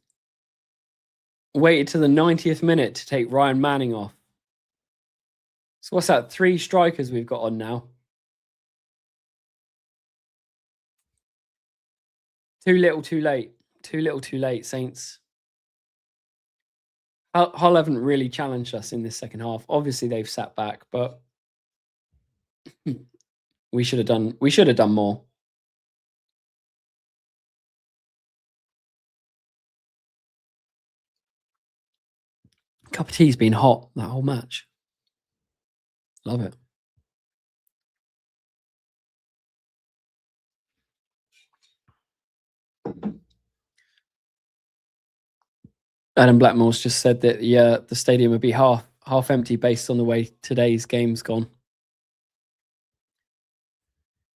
waited to the 90th minute to take Ryan Manning off. So what's that? 3 strikers we've got on now. Too little, too late. Too little, too late, Saints. Hull haven't really challenged us in this second half. Obviously, they've sat back, but we should have done more. Cup of tea's been hot that whole match. Love it. Adam Blackmore's just said that the stadium would be half empty based on the way today's game's gone.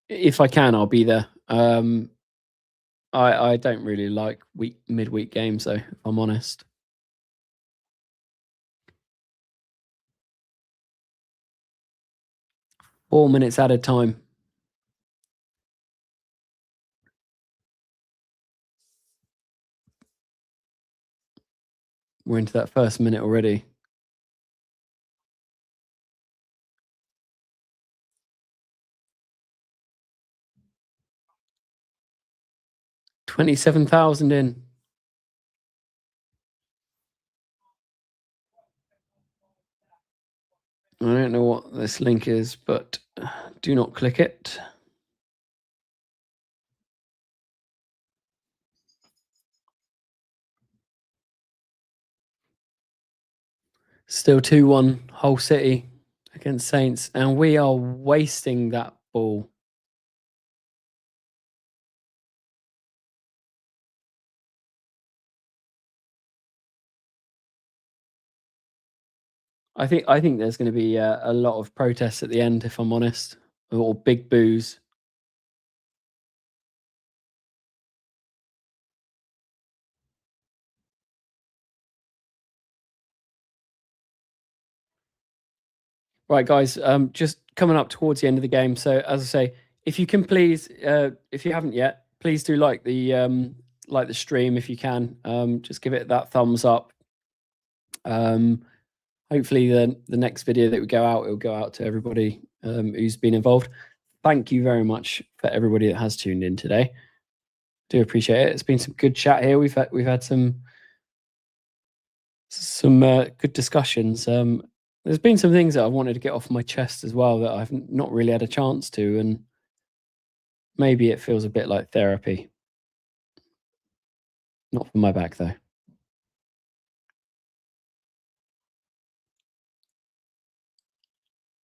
If I can, I'll be there. I don't really like midweek games though, if I'm honest. Four minutes added time. We're into that first minute already. $27,000 in. I don't know what this link is, but do not click it. Still 2-1 Hull City against Saints, and we are wasting that ball. I think there's going to be a lot of protests at the end, if I'm honest, or big boos. Right, guys, just coming up towards the end of the game. So, as I say, if you can please, if you haven't yet, please do like the stream if you can. Just give it that thumbs up. Hopefully, the next video that we go out, it'll go out to everybody who's been involved. Thank you very much for everybody that has tuned in today. Do appreciate it. It's been some good chat here. We've had some good discussions. There's been some things that I wanted to get off my chest as well that I've not really had a chance to, and maybe it feels a bit like therapy. Not for my back though.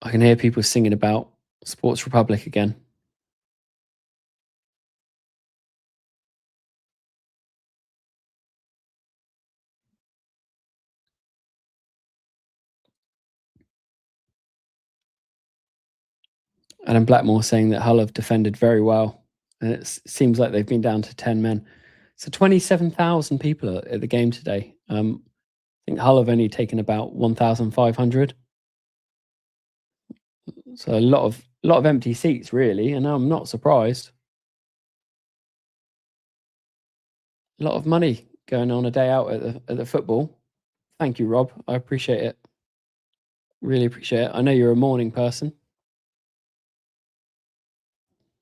I can hear people singing about Sports Republic again. Adam Blackmore saying that Hull have defended very well, and it seems like they've been down to 10 men. So 27,000 people at the game today. I think Hull have only taken about 1,500. So a lot of empty seats, really, and I'm not surprised. A lot of money going on a day out at the football. Thank you, Rob. I appreciate it. Really appreciate it. I know you're a morning person.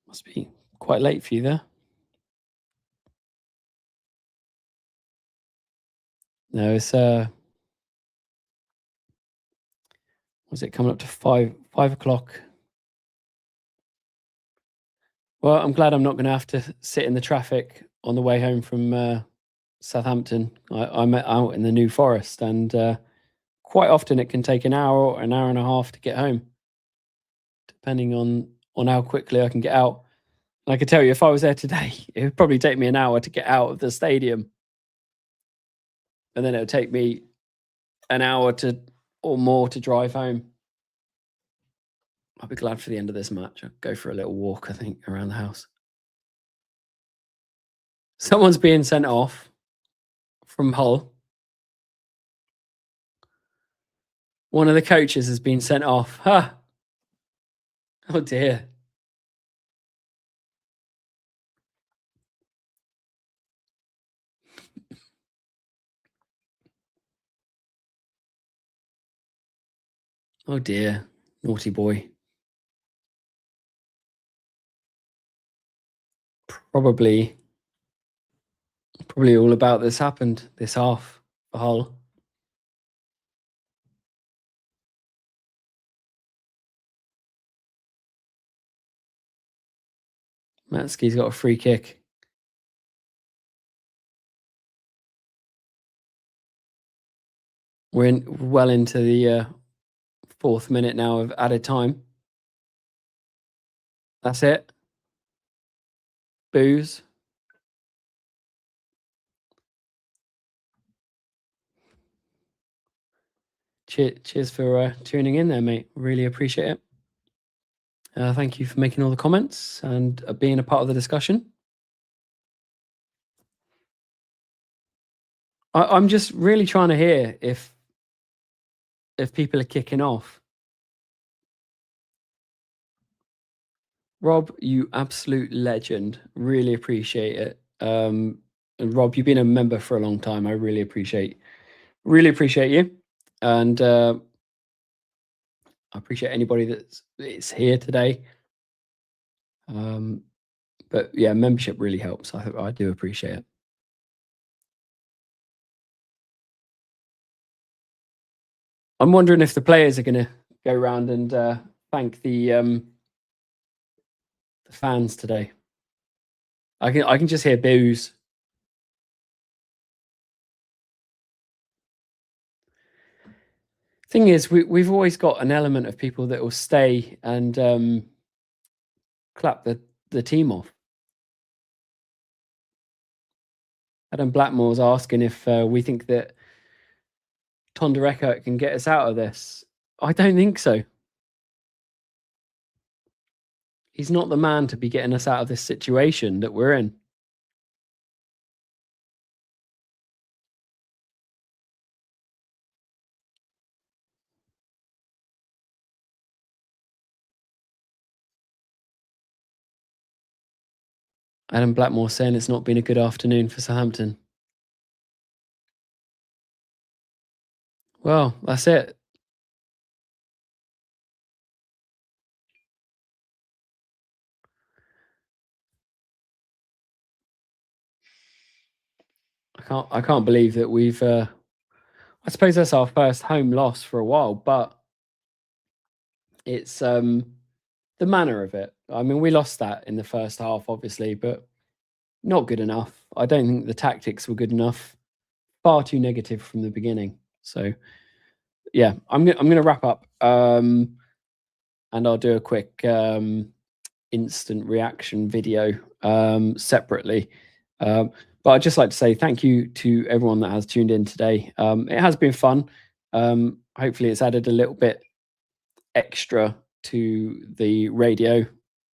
Must be quite late for you there. No, it's was it coming up to 5 o'clock? Well, I'm glad I'm not going to have to sit in the traffic on the way home from Southampton. I'm out in the New Forest, and quite often it can take an hour or an hour and a half to get home, depending on how quickly I can get out. And I can tell you, if I was there today, it would probably take me an hour to get out of the stadium, and then it would take me an hour or more to drive home. I'll be glad for the end of this match. I'll go for a little walk, I think, around the house. Someone's being sent off from Hull. One of the coaches has been sent off. Ha! Oh dear. Oh dear. Naughty boy. Probably all about this happened this half for Hull. Matsky's got a free kick. We're well into the 4th minute now of added time. That's it. Booze. Cheers for tuning in there, mate. Really appreciate it. Thank you for making all the comments and being a part of the discussion. I'm just really trying to hear if people are kicking off. Rob, you absolute legend. Really appreciate it. And Rob, you've been a member for a long time. I really appreciate you. And I appreciate anybody that's here today. But yeah, membership really helps. I do appreciate it. I'm wondering if the players are going to go around and thank the fans today. I can just hear boos. Thing is, we've always got an element of people that will stay and clap the team off. Adam Blackmore's asking if we think that Tonda Eckert can get us out of this. I don't think so. He's not the man to be getting us out of this situation that we're in. Adam Blackmore saying it's not been a good afternoon for Southampton. Well, that's it. I can't believe that we've I suppose that's our first home loss for a while, but it's the manner of it. I mean, we lost that in the first half, obviously, but not good enough. I don't think the tactics were good enough. Far too negative from the beginning. So yeah, I'm gonna wrap up and I'll do a quick instant reaction video separately. But I'd just like to say thank you to everyone that has tuned in today. It has been fun. Hopefully it's added a little bit extra to the radio.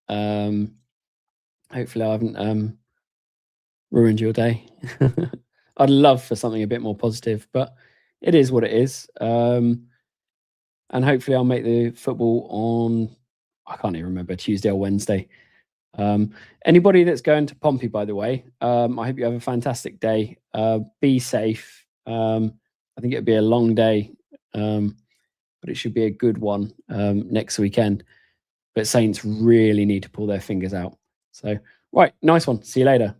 Hopefully, I haven't ruined your day. I'd love for something a bit more positive, but it is what it is. And hopefully, I'll make the football on, I can't even remember, Tuesday or Wednesday. Anybody that's going to Pompey, by the way, I hope you have a fantastic day. Be safe. I think it'll be a long day, but it should be a good one next weekend. But Saints really need to pull their fingers out. So, right, nice one. See you later.